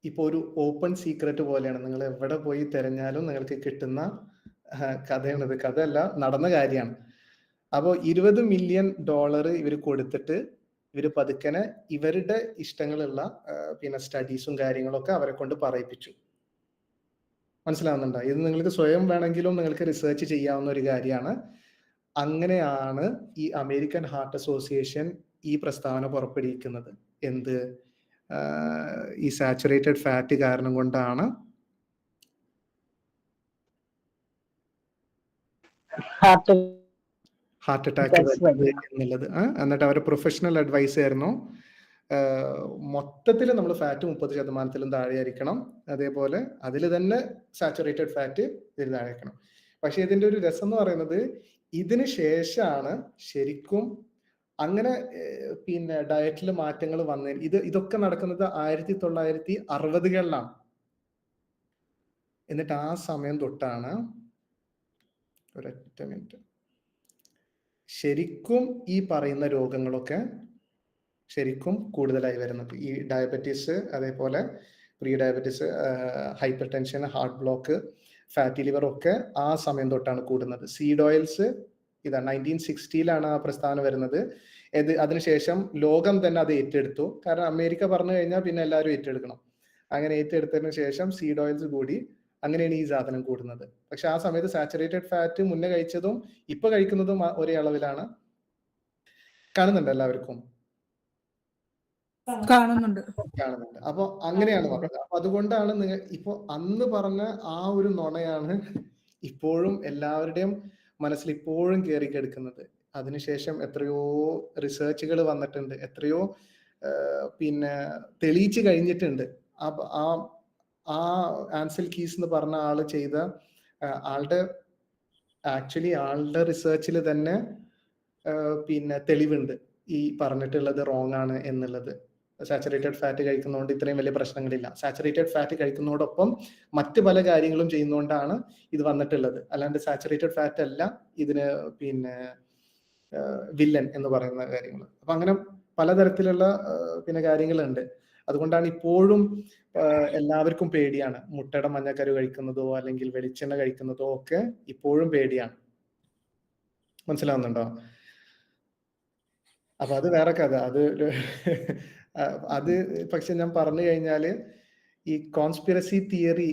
ഇപ്പൊ ഒരു ഓപ്പൺ സീക്രട്ട് പോലെയാണ്. നിങ്ങൾ എവിടെ പോയി തിരഞ്ഞാലും നിങ്ങൾക്ക് കിട്ടുന്ന കഥയാണിത്. കഥയല്ല, നടന്ന കാര്യമാണ്. അപ്പോൾ $20 മില്യൺ ഇവർ കൊടുത്തിട്ട് ഇവർ പതുക്കനെ ഇവരുടെ ഇഷ്ടങ്ങളുള്ള പിന്നെ സ്റ്റഡീസും കാര്യങ്ങളൊക്കെ അവരെ കൊണ്ട് പറയിപ്പിച്ചു. മനസ്സിലാവുന്നുണ്ടോ? ഇത് നിങ്ങൾക്ക് സ്വയം വേണമെങ്കിലും നിങ്ങൾക്ക് റിസർച്ച് ചെയ്യാവുന്ന ഒരു കാര്യമാണ്. അങ്ങനെയാണ് ഈ അമേരിക്കൻ ഹാർട്ട് അസോസിയേഷൻ ഈ പ്രസ്താവന പുറപ്പെടുവിക്കുന്നത്. എന്ത്, ഈ സാച്ചുറേറ്റഡ് ഫാറ്റ് കാരണം കൊണ്ടാണ് ഹാർട്ട് അറ്റാക്ക് വരുന്നത് എന്നുള്ളത്. എന്നിട്ട് അവരുടെ പ്രൊഫഷണൽ അഡ്വൈസ് ആയിരുന്നു മൊത്തത്തിൽ നമ്മൾ ഫാറ്റ് 30% താഴെയായിരിക്കണം, അതേപോലെ അതിൽ തന്നെ സാച്ചുറേറ്റഡ് ഫാറ്റ് ഇതിൽ താഴെയായിരിക്കണം. പക്ഷെ ഇതിന്റെ ഒരു രസം എന്ന് പറയുന്നത്, ഇതിന് ശേഷമാണ് ശരിക്കും അങ്ങനെ പിന്നെ ഡയറ്റിൽ മാറ്റങ്ങൾ വന്നതിന്. ഇതൊക്കെ നടക്കുന്നത് 1960കളിലാണ്. എന്നിട്ട് ആ സമയം തൊട്ടാണ്, ഒരൊറ്റ മിനിറ്റ്, ശരിക്കും ഈ പറയുന്ന രോഗങ്ങളൊക്കെ ശരിക്കും കൂടുതലായി വരുന്നത്. ഈ ഡയബറ്റീസ്, അതേപോലെ pre diabetes, hyper tension, heart block, fatty liver ഒക്കെ ആ സമയം തൊട്ടാണ് കൂടുന്നത്. സീഡ് ഓയിൽസ് ഇതാ 1960ലാണ് ആ പ്രസ്ഥാനം വരുന്നത്. അതിനുശേഷം ലോകം തന്നെ അത് ഏറ്റെടുത്തു. കാരണം അമേരിക്ക പറഞ്ഞു കഴിഞ്ഞാൽ പിന്നെ എല്ലാവരും ഏറ്റെടുക്കണം. അങ്ങനെ ഏറ്റെടുത്തതിന് ശേഷം സീഡ് ഓയിൽസ് കൂടി, അങ്ങനെയാണ് ഈ സാധനം കൂടുന്നത്. പക്ഷെ ആ സമയത്ത് സാച്ചുറേറ്റഡ് ഫാറ്റ് മുന്നേ കഴിച്ചതും ഇപ്പൊ കഴിക്കുന്നതും ഒരേ അളവിലാണ്. കാണുന്നുണ്ട് എല്ലാവർക്കും? കാണുന്നുണ്ട്. അപ്പൊ അങ്ങനെയാണ് പറഞ്ഞത്. അപ്പൊ അതുകൊണ്ടാണ് നിങ്ങൾ ഇപ്പൊ അന്ന് പറഞ്ഞ ആ ഒരു നുണയാണ് ഇപ്പോഴും എല്ലാവരുടെയും മനസ്സിൽ ഇപ്പോഴും കയറി കിടക്കുന്നത്. അതിനുശേഷം എത്രയോ റിസർച്ചുകൾ വന്നിട്ടുണ്ട്, എത്രയോ പിന്നെ തെളിയിച്ചു കഴിഞ്ഞിട്ടുണ്ട്. ആ ആൻസൽ കീസ് എന്ന് പറഞ്ഞ ആള് ചെയ്ത ആളുടെ റിസർച്ചിൽ തന്നെ പിന്നെ തെളിവുണ്ട് ഈ പറഞ്ഞിട്ടുള്ളത് റോങ് ആണ് എന്നുള്ളത്. സാച്ചുറേറ്റഡ് ഫാറ്റ് കഴിക്കുന്നതുകൊണ്ട് ഇത്രയും വലിയ പ്രശ്നങ്ങളില്ല. സാച്ചുറേറ്റഡ് ഫാറ്റ് കഴിക്കുന്നതോടൊപ്പം മറ്റ് പല കാര്യങ്ങളും ചെയ്യുന്നതുകൊണ്ടാണ് ഇത് വന്നിട്ടുള്ളത്. അല്ലാണ്ട് സാച്ചുറേറ്റഡ് ഫാറ്റ് അല്ല ഇതിന് പിന്നെ വില്ലൻ എന്ന് പറയുന്ന കാര്യങ്ങൾ. അപ്പൊ അങ്ങനെ പലതരത്തിലുള്ള പിന്നെ കാര്യങ്ങളുണ്ട്. അതുകൊണ്ടാണ് ഇപ്പോഴും എല്ലാവർക്കും പേടിയാണ്. മുട്ടയുടെ മഞ്ഞക്കരു കഴിക്കുന്നതോ അല്ലെങ്കിൽ വെളിച്ചെണ്ണ കഴിക്കുന്നതോ ഒക്കെ ഇപ്പോഴും പേടിയാണ്. മനസ്സിലാവുന്നുണ്ടോ? അപ്പൊ അത് വേറെ കഥ. അത് പക്ഷെ ഞാൻ പറഞ്ഞു കഴിഞ്ഞാല് ഈ കോൺസ്പിറസി തിയറി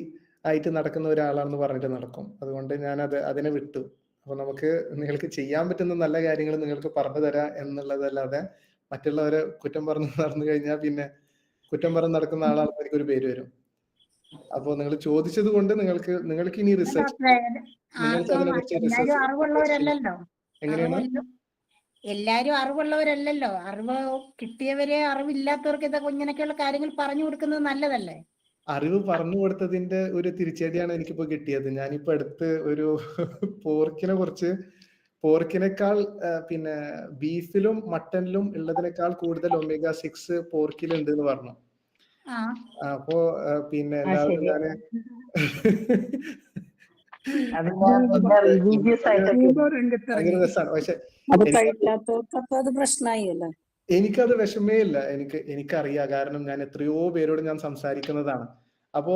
ആയിട്ട് നടക്കുന്ന ഒരാളാണെന്ന് പറഞ്ഞിട്ട് നടക്കും. അതുകൊണ്ട് ഞാൻ അതിനെ വിട്ടു. അപ്പൊ നമുക്ക് നിങ്ങൾക്ക് ചെയ്യാൻ പറ്റുന്ന നല്ല കാര്യങ്ങൾ നിങ്ങൾക്ക് പറഞ്ഞു തരാം എന്നുള്ളതല്ലാതെ മറ്റുള്ളവരെ കുറ്റം പറഞ്ഞ് നടന്നു കഴിഞ്ഞാൽ പിന്നെ കുറ്റം പറഞ്ഞ് നടക്കുന്ന ആളാണെന്ന് എനിക്കൊരു പേര് വരും. അപ്പൊ നിങ്ങൾ ചോദിച്ചത് കൊണ്ട് നിങ്ങൾക്ക് ഇനി റിസർച്ച്, നിങ്ങൾക്ക് അതിനെ കുറിച്ച് റിസർച്ച്. അറിവുള്ളവരല്ലല്ലോ, എങ്ങനെയാണ്? എല്ലാരും അറിവുള്ളവരല്ലല്ലോ. അറിവ് കിട്ടിയവരെ അറിവില്ലാത്തവർക്ക് ഇതൊക്കെ ഇങ്ങനെയൊക്കെയുള്ള കാര്യങ്ങൾ പറഞ്ഞു കൊടുക്കുന്നത് നല്ലതല്ലേ? അറിവ് പറഞ്ഞു കൊടുത്തതിന്റെ ഒരു തിരിച്ചടിയാണ് എനിക്കിപ്പോ കിട്ടിയത്. ഞാനിപ്പോ അടുത്ത് ഒരു പോർക്കിനേക്കാൾ പിന്നെ ബീഫിലും മട്ടനിലും ഉള്ളതിനേക്കാൾ കൂടുതൽ ഒമേഗ-6 പോർക്കിലുണ്ട് എന്ന് പറഞ്ഞു. അപ്പോ പിന്നെ എല്ലാവരും ഞാന് ഭയങ്കര രസമാണ്. പക്ഷെ എനിക്കത് വിഷമേ ഇല്ല. എനിക്കറിയാം. കാരണം ഞാൻ എത്രയോ പേരോട് ഞാൻ സംസാരിക്കുന്നതാണ്. അപ്പോ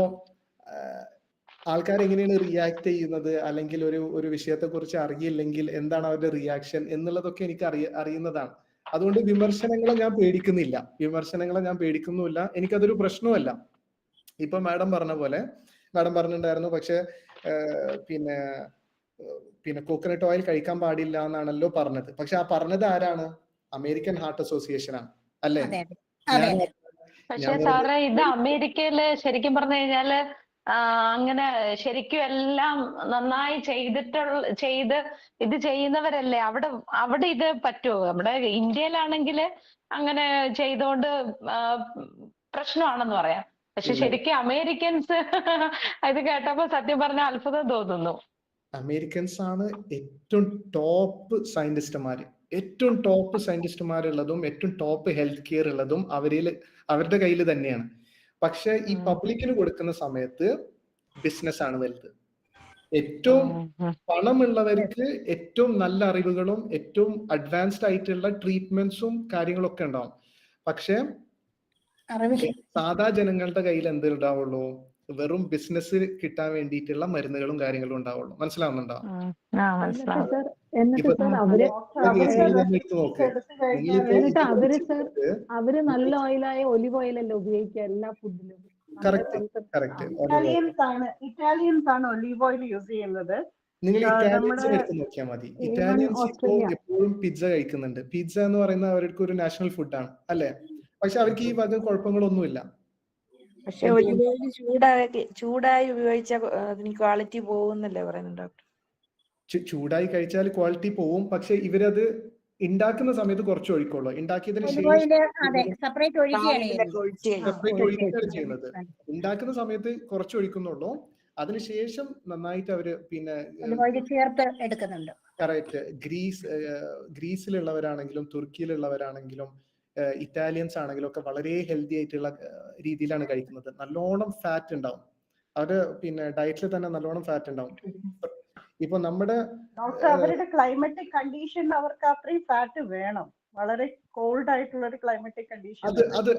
ആൾക്കാർ എങ്ങനെയാണ് റിയാക്ട് ചെയ്യുന്നത്, അല്ലെങ്കിൽ ഒരു വിഷയത്തെ കുറിച്ച് അറിയില്ലെങ്കിൽ എന്താണ് അവരുടെ റിയാക്ഷൻ എന്നുള്ളതൊക്കെ എനിക്ക് അറിയുന്നതാണ്. അതുകൊണ്ട് വിമർശനങ്ങളെ ഞാൻ പേടിക്കുന്നുമില്ല. എനിക്കതൊരു പ്രശ്നവുമല്ല. ഇപ്പൊ മാഡം പറഞ്ഞ പോലെ, മാഡം പറഞ്ഞിട്ടുണ്ടായിരുന്നു പക്ഷെ പിന്നെ കോക്കനട്ട് ഓയിൽ കഴിക്കാൻ പാടില്ല എന്നാണല്ലോ പറഞ്ഞത്. പക്ഷെ ആ പറഞ്ഞത് ആരാണ്? അമേരിക്കൻ ഹാർട്ട് അസോസിയേഷൻ ആണ്, അല്ലേ? പക്ഷെ സാറേ, ഇത് അമേരിക്കയില് ശരിക്കും പറഞ്ഞു കഴിഞ്ഞാല് അങ്ങനെ ശരിക്കും എല്ലാം നന്നായി ചെയ്ത് ഇത് ചെയ്യുന്നവരല്ലേ. അവിടെ ഇത് പറ്റുമോ? നമ്മുടെ ഇന്ത്യയിലാണെങ്കിൽ അങ്ങനെ ചെയ്തോണ്ട് പ്രശ്നമാണെന്ന് പറയാം. പക്ഷെ ഇല്ല. ശരിക്കും അമേരിക്കൻസ് ഇത് കേട്ടപ്പോ സത്യം പറഞ്ഞ അത്ഭുതം തോന്നുന്നു. അമേരിക്കൻസ് ആണ് ഏറ്റവും ടോപ്പ് സയന്റിസ്റ്റുമാര്, ഏറ്റവും ടോപ്പ് സയന്റിസ്റ്റുമാരുള്ളതും ഏറ്റവും ടോപ്പ് ഹെൽത്ത് കെയർ ഉള്ളതും അവരുടെ കയ്യിൽ തന്നെയാണ്. പക്ഷെ ഈ പബ്ലിക്കിന് കൊടുക്കുന്ന സമയത്ത് ബിസിനസ് ആണ് വലുത്. ഏറ്റവും പണമുള്ളവർക്ക് ഏറ്റവും നല്ല അറിവുകളും ഏറ്റവും അഡ്വാൻസ്ഡ് ആയിട്ടുള്ള ട്രീറ്റ്മെന്റ്സും കാര്യങ്ങളൊക്കെ ഉണ്ടാവും. പക്ഷെ സാധാ ജനങ്ങളുടെ കയ്യിൽ എന്ത് ഉണ്ടാവുള്ളൂ? വെറും ബിസിനസ് കിട്ടാൻ വേണ്ടിയിട്ടുള്ള മരുന്നുകളും കാര്യങ്ങളും ഉണ്ടാവുള്ളൂ. മനസ്സിലാവുന്നുണ്ടോ? എന്നിട്ട് സർ അവര് അവര് നല്ല ഓയിലായ ഒലിവ് ഓയിലല്ലേ ഉപയോഗിക്കുക എല്ലാ ഫുഡിലും. ഇറ്റാലിയൻസ് ആണ് ഒലീവ് ഓയിൽ യൂസ് ചെയ്യുന്നത്. നിങ്ങൾ ഇറ്റാലിയൻസിനെ എടുത്ത് നോക്കിയാൽ മതി. ഇറ്റാലിയൻസ് ഇപ്പോൾ എപ്പോഴും പിസ്സ കഴിക്കുന്നുണ്ട്. പിസ്സ എന്ന് പറയുന്നത് അവർക്ക് ഒരു നാഷണൽ ഫുഡാണ് അല്ലെ? പക്ഷെ അവർക്ക് ഈ വക കുഴപ്പങ്ങളൊന്നുമില്ല. പക്ഷെ ഒലിവ് ഓയിൽ ചൂടായി ഉപയോഗിച്ച അതിന് ക്വാളിറ്റി പോകുന്നല്ലേ പറയുന്നത് ഡോക്ടർ? ചൂടായി കഴിച്ചാൽ ക്വാളിറ്റി പോവും. പക്ഷെ ഇവരത് ഉണ്ടാക്കുന്ന സമയത്ത് കുറച്ച് ഒഴിക്കുള്ളൂ. ഉണ്ടാക്കിയതിന് ശേഷം സെപ്പറേറ്റ് ഒഴിക്കുകയാണ് ചെയ്യുന്നത്. ഉണ്ടാക്കുന്ന സമയത്ത് കുറച്ച് ഒഴിക്കുന്നുള്ളൂ. അതിനുശേഷം നന്നായിട്ട് അവര് പിന്നെ ചേർത്ത് എടുക്കുന്നുണ്ട്. കറക്റ്റ്. ഗ്രീസിലുള്ളവരാണെങ്കിലും തുർക്കിയിലുള്ളവരാണെങ്കിലും ഇറ്റാലിയൻസ് ആണെങ്കിലും ഒക്കെ വളരെ ഹെൽത്തി ആയിട്ടുള്ള രീതിയിലാണ് കഴിക്കുന്നത്. നല്ലോണം ഫാറ്റ് ഉണ്ടാവും. അവര് പിന്നെ ഡയറ്റിൽ തന്നെ നല്ലോണം ഫാറ്റ് ഉണ്ടാവും. ഇപ്പൊ നമ്മുടെ അവരുടെ ക്ലൈമറ്റിക് കണ്ടീഷൻ അവർക്ക് അത്രയും ഫാറ്റ് വേണം. വളരെ കോൾഡ് ആയിട്ടുള്ള ഒരു ക്ലൈമറ്റിക് കണ്ടീഷൻ.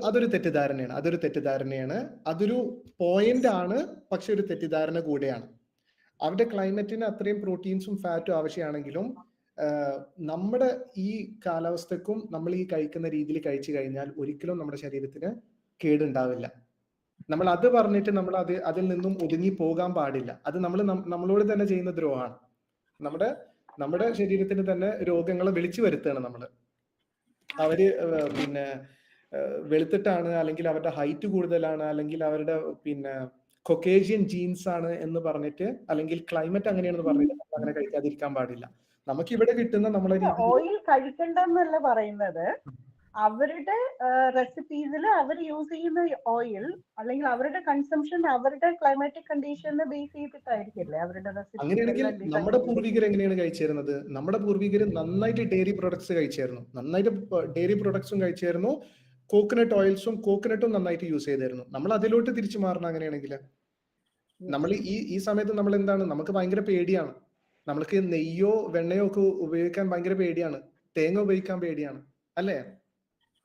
അതൊരു തെറ്റിദ്ധാരണയാണ്. അതൊരു പോയിന്റ് ആണ്, പക്ഷെ ഒരു തെറ്റിദ്ധാരണ കൂടെയാണ്. അവരുടെ ക്ലൈമറ്റിന് അത്രയും പ്രോട്ടീൻസും ഫാറ്റും ആവശ്യമാണെങ്കിലും നമ്മുടെ ഈ കാലാവസ്ഥക്കും നമ്മൾ ഈ കഴിക്കുന്ന രീതിയിൽ കഴിച്ചു കഴിഞ്ഞാൽ ഒരിക്കലും നമ്മുടെ ശരീരത്തിന് കേടുണ്ടാവില്ല. നമ്മൾ അത് പറഞ്ഞിട്ട് നമ്മൾ അതിൽ നിന്നും ഒതുങ്ങി പോകാൻ പാടില്ല. അത് നമ്മളോട് തന്നെ ചെയ്യുന്ന ദ്രോഹമാണ്. നമ്മുടെ ശരീരത്തിന് തന്നെ രോഗങ്ങളെ വിളിച്ചു വരുത്തുകയാണ് നമ്മള്. അവര് പിന്നെ വെളുത്തിട്ടാണ്, അല്ലെങ്കിൽ അവരുടെ ഹൈറ്റ് കൂടുതലാണ്, അല്ലെങ്കിൽ അവരുടെ പിന്നെ കൊക്കേഷ്യൻ ജീൻസ് ആണ് എന്ന് പറഞ്ഞിട്ട്, അല്ലെങ്കിൽ ക്ലൈമറ്റ് അങ്ങനെയാണെന്ന് പറഞ്ഞിട്ട് നമ്മൾ അങ്ങനെ കഴിക്കാതിരിക്കാൻ പാടില്ല. നമുക്ക് ഇവിടെ കിട്ടുന്ന നമ്മളെ ഓയിൽ കഴിക്കണ്ടെന്നല്ല പറയുന്നത്. അവരുടെ റെസിപ്പീസിൽ അവർ യൂസ് ചെയ്യുന്ന ഓയിൽ അല്ലെങ്കിൽ അവരുടെ കൺസംഷൻ അവരുടെ ക്ലൈമാറ്റിക് കണ്ടീഷനെ ബേസ് ചെയ്തിട്ടായിരിക്കില്ലേ അവരുടെ റെസിപ്പി. അങ്ങനെയാണെങ്കിൽ നമ്മുടെ പൂർവികർ എങ്ങനെയാണ് കഴിച്ചിരുന്നത്? നമ്മുടെ പൂർവികർ നന്നായിട്ട് ഡെയറി പ്രൊഡക്ട്സ് കഴിച്ചായിരുന്നു. നന്നായിട്ട് ഡെയറി പ്രൊഡക്ട്സും കഴിച്ചായിരുന്നു. കോക്കനട്ട് ഓയിൽസും കോക്കനട്ടും നന്നായിട്ട് യൂസ് ചെയ്തായിരുന്നു. നമ്മൾ അതിലോട്ട് തിരിച്ചു മാറണം. അങ്ങനെയാണെങ്കിൽ നമ്മൾ ഈ സമയത്ത് നമ്മൾ എന്താണ്, നമുക്ക് ഭയങ്കര പേടിയാണ്. നമ്മൾക്ക് നെയ്യോ വെണ്ണയോ ഒക്കെ ഉപയോഗിക്കാൻ ഭയങ്കര പേടിയാണ്. തേങ്ങ ഉപയോഗിക്കാൻ പേടിയാണ് അല്ലേ?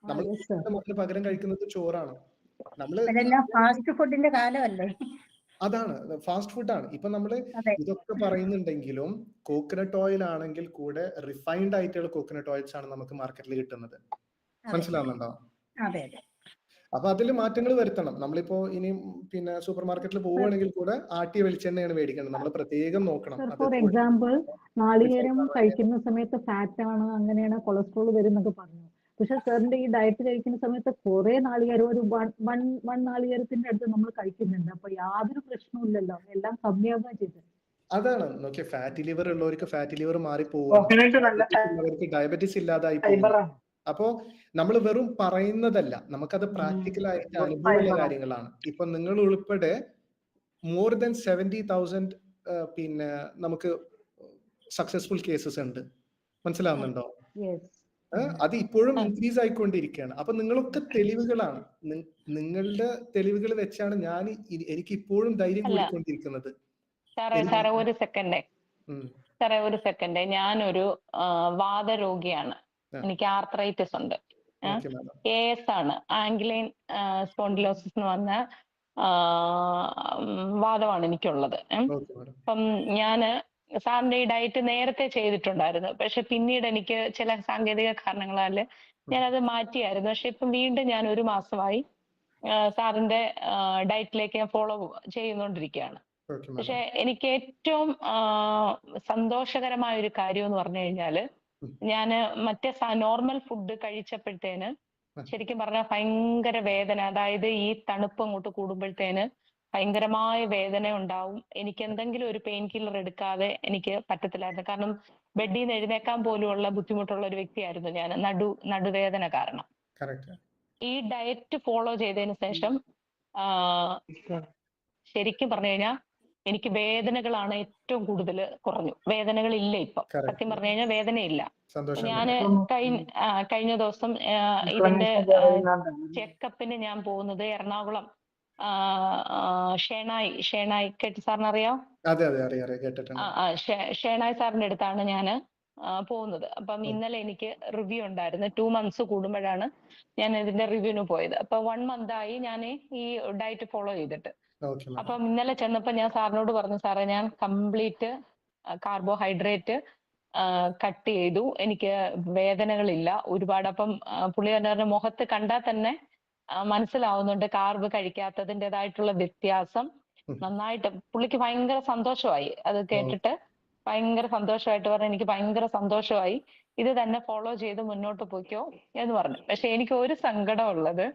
നമ്മൾ പകരം കഴിക്കുന്നത് ചോറാണ്. ഫാസ്റ്റ് ഫുഡിന്റെ കാലമല്ലേ? അതാണ്, ഫാസ്റ്റ് ഫുഡാണ്. ഇപ്പൊ നമ്മള് ഇതൊക്കെ പറയുന്നുണ്ടെങ്കിലും കോക്കനട്ട് ഓയിൽ ആണെങ്കിൽ കൂടെ റിഫൈൻഡ് ആയിട്ടുള്ള കോക്കനട്ട് ഓയിൽസ് ആണ് നമുക്ക് മാർക്കറ്റിൽ കിട്ടുന്നത്. മനസ്സിലാവുന്നുണ്ടോ? അപ്പൊ അതിൽ മാറ്റങ്ങൾ വരുത്തണം. നമ്മളിപ്പോ ഇനി പിന്നെ സൂപ്പർ മാർക്കറ്റിൽ പോവുകയാണെങ്കിൽ കൂടെ ആട്ടിയ വെളിച്ചെണ്ണയാണ് മേടിക്കേണ്ടത്. നമ്മൾ പ്രത്യേകം നോക്കണം. ഫോർ എക്സാമ്പിൾ, നാളികേരം കഴിക്കുന്ന സമയത്ത് ഫാറ്റ് ആണ്, അങ്ങനെയാണ് കൊളസ്ട്രോൾ വരും എന്നൊക്കെ പറഞ്ഞു. പക്ഷെ സാറിന്റെ ഈ ഡയറ്റ് കഴിക്കുന്ന സമയത്ത് കുറെ നാളികേരം, ഒരു വൺ നാളികേരത്തിന്റെ അടുത്ത് നമ്മൾ കഴിക്കുന്നുണ്ട്. അപ്പൊ യാതൊരു പ്രശ്നവും ഇല്ലല്ലോ, എല്ലാം കമ്മിയാവുകയും ചെയ്തു. അതാണ് നോക്കിയ ഫാറ്റി ലിവർ ഉള്ളവർക്ക് ഫാറ്റി ലിവർ മാറിപ്പോകും, ഡയബറ്റീസ് ഇല്ലാതായി പോകും. അപ്പോ നമ്മൾ വെറും പറയുന്നതല്ല, നമുക്കത് പ്രാക്ടിക്കലായിട്ട് അനുഭവമുള്ള കാര്യങ്ങളാണ്. ഇപ്പൊ നിങ്ങൾ ഉൾപ്പെടെ മോർ ദാൻ 70,000 പിന്നെ നമുക്ക് സക്സസ്ഫുൾ കേസസ് ഉണ്ട്. മനസ്സിലാവുന്നുണ്ടോ? അത് ഇപ്പോഴും ഇൻക്രീസ് ആയിക്കൊണ്ടിരിക്കുകയാണ്. അപ്പൊ നിങ്ങളൊക്കെ തെളിവുകളാണ്. നിങ്ങളുടെ തെളിവുകൾ വെച്ചാണ് എനിക്ക് ഇപ്പോഴും ധൈര്യം കൂടിക്കൊണ്ടിരിക്കുന്നത്. സാറേ ഒരു സെക്കൻഡ്, ഞാനൊരു വാതരോഗിയാണ്. എനിക്ക് ആർത്രൈറ്റിസ് ഉണ്ട്. AS ആണ്, ആംഗ്ലൈൻ സ്പോണ്ടിലോസിസ് എന്ന് പറഞ്ഞ വാദമാണ് എനിക്കുള്ളത്. അപ്പം ഞാന് സാറിന്റെ ഈ ഡയറ്റ് നേരത്തെ ചെയ്തിട്ടുണ്ടായിരുന്നു. പക്ഷെ പിന്നീട് എനിക്ക് ചില സാങ്കേതിക കാരണങ്ങളാൽ ഞാനത് മാറ്റിയായിരുന്നു. പക്ഷെ ഇപ്പം വീണ്ടും ഞാൻ ഒരു മാസമായി സാറിന്റെ ഡയറ്റിലേക്ക് ഞാൻ ഫോളോ ചെയ്യുന്നോണ്ടിരിക്കുകയാണ്. പക്ഷെ എനിക്ക് ഏറ്റവും സന്തോഷകരമായ ഒരു കാര്യം എന്ന് പറഞ്ഞു കഴിഞ്ഞാല്, ഞാന് മറ്റേ നോർമൽ ഫുഡ് കഴിച്ചപ്പോഴത്തേന് ശരിക്കും പറഞ്ഞാൽ ഭയങ്കര വേദന, അതായത് ഈ തണുപ്പ് അങ്ങോട്ട് കൂടുമ്പോഴത്തേന് ഭയങ്കരമായ വേദന ഉണ്ടാവും. എനിക്ക് എന്തെങ്കിലും ഒരു പെയിൻ കില്ലർ എടുക്കാതെ എനിക്ക് പറ്റത്തില്ലായിരുന്നു. കാരണം ബെഡിൽ നിന്ന് എഴുന്നേക്കാൻ പോലുമുള്ള ബുദ്ധിമുട്ടുള്ള ഒരു വ്യക്തിയായിരുന്നു ഞാൻ, നടുവേദന കാരണം. ഈ ഡയറ്റ് ഫോളോ ചെയ്തതിന് ശേഷം ശരിക്കും പറഞ്ഞു കഴിഞ്ഞാൽ എനിക്ക് വേദനകളാണ് ഏറ്റവും കൂടുതൽ കുറഞ്ഞു. വേദനകളില്ല ഇപ്പം. സത്യം പറഞ്ഞു കഴിഞ്ഞാൽ വേദനയില്ല. ഞാന് കഴിഞ്ഞ ദിവസം ഇതിന്റെ ചെക്കപ്പിന് ഞാൻ പോകുന്നത് എറണാകുളം ഷേണായി കേട്ട് സാറിന് അറിയാം? ഷേണായി സാറിന്റെ അടുത്താണ് ഞാൻ പോകുന്നത്. അപ്പം ഇന്നലെ എനിക്ക് റിവ്യൂ ഉണ്ടായിരുന്നു. 2 months കൂടുമ്പോഴാണ് ഞാൻ ഇതിന്റെ റിവ്യൂവിന് പോയത്. അപ്പൊ 1 month ആയി ഞാൻ ഈ ഡയറ്റ് ഫോളോ ചെയ്തിട്ട്. അപ്പം ഇന്നലെ ചെന്നപ്പോ ഞാൻ സാറിനോട് പറഞ്ഞു, സാറേ ഞാൻ കംപ്ലീറ്റ് കാർബോഹൈഡ്രേറ്റ് കട്ട് ചെയ്തു, എനിക്ക് വേദനകളില്ല ഒരുപാട്. അപ്പം പുള്ളിയുടെ മുഖത്ത് കണ്ടാൽ തന്നെ മനസ്സിലാവുന്നുണ്ട് കാർബ് കഴിക്കാത്തതിൻ്റെതായിട്ടുള്ള വ്യത്യാസം. നന്നായിട്ട് പുള്ളിക്ക് ഭയങ്കര സന്തോഷമായി അത് കേട്ടിട്ട്. ഭയങ്കര സന്തോഷമായിട്ട് പറഞ്ഞു, എനിക്ക് ഭയങ്കര സന്തോഷമായി, ഇത് തന്നെ ഫോളോ ചെയ്ത് മുന്നോട്ട് പോയിക്കോ എന്ന് പറഞ്ഞു. പക്ഷെ എനിക്ക് ഒരു സങ്കടം ഉള്ളത്,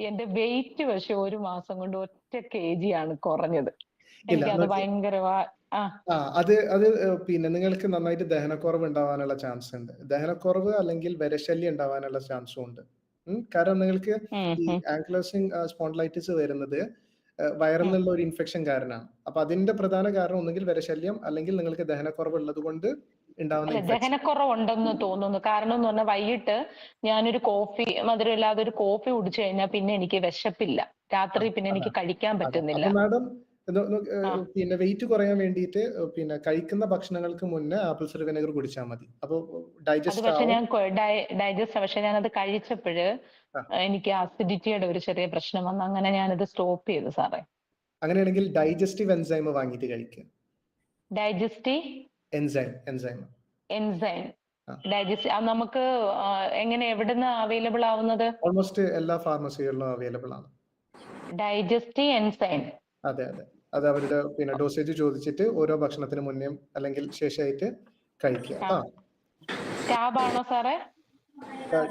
എന്റെ വെയിറ്റ് പക്ഷെ 1 മാസം കൊണ്ട് 1 kg ആണ് കുറഞ്ഞത്. എനിക്കത് അത് പിന്നെ നിങ്ങൾക്ക് നന്നായിട്ട് ദഹനക്കുറവ് ഉണ്ടാവാനുള്ള ചാൻസ് ഉണ്ട്. ദഹനക്കുറവ് അല്ലെങ്കിൽ വിരശല്യം ഉണ്ടാവാനുള്ള ചാൻസും ഉണ്ട്. കാരണം നിങ്ങൾക്ക് ഈ ആങ്ക്ലോസിംഗ് സ്പോണ്ടിലൈറ്റിസ് വരുന്നത് വയറിൽ നിന്നുള്ള ഒരു ഇൻഫെക്ഷൻ കാരണമാണ്. അപ്പൊ അതിന്റെ പ്രധാന കാരണം ഒന്നുകിൽ വിരശല്യം അല്ലെങ്കിൽ നിങ്ങൾക്ക് ദഹനക്കുറവ് ഉള്ളത് കൊണ്ട് ഉണ്ടാവുന്ന ദഹനക്കുറവുണ്ടെന്ന് തോന്നുന്നു. കാരണം എന്ന് പറഞ്ഞാൽ വൈകിട്ട് ഞാനൊരു കോഫി, മധുരമില്ലാതെ ഒരു കോഫി കുടിച്ചു കഴിഞ്ഞാൽ പിന്നെ എനിക്ക് വിശപ്പില്ല. രാത്രി പിന്നെ എനിക്ക് കഴിക്കാൻ പറ്റുന്നില്ല. മാഡം പിന്നെ വെയിറ്റ് കുറയാൻ വേണ്ടിയിട്ട് പിന്നെ കഴിക്കുന്ന ഭക്ഷണങ്ങൾക്ക് മുന്നേ ആപ്പിൾ സിഡർ വിനെഗർ കുടിച്ചാൽ മതി. അപ്പൊ ഡൈജസ്റ്റ് പക്ഷെ ഞാനത് കഴിച്ചപ്പോഴ് എനിക്ക് അസിഡിറ്റിയുടെ ഒരു ചെറിയ പ്രശ്നം വന്നു. അങ്ങനെ ഞാനത് സ്റ്റോപ്പ് ചെയ്തു സാറേ. അങ്ങനെയാണെങ്കിൽ ഡൈജസ്റ്റീവ് എൻസൈം വാങ്ങിയിട്ട് കഴിക്കുക. ഡൈജസ്റ്റീവ് എൻസൈം നമുക്ക് എങ്ങനെ എവിടുന്ന് അവൈലബിൾ ആവുന്നത്? ഓൾമോസ്റ്റ് എല്ലാ ഫാർമസികളിലും അവൈലബിൾ ആണ് ഡൈജസ്റ്റീവ് എൻസൈം. അതെ അത് അവരുടെ പിന്നെ ഡോസേജ് ചോദിച്ചിട്ട് ഓരോ ഭക്ഷണത്തിന് മുന്നേ അല്ലെങ്കിൽ ശേഷമായിട്ട് കഴിക്കുക. ടാബാണോ സാറേ?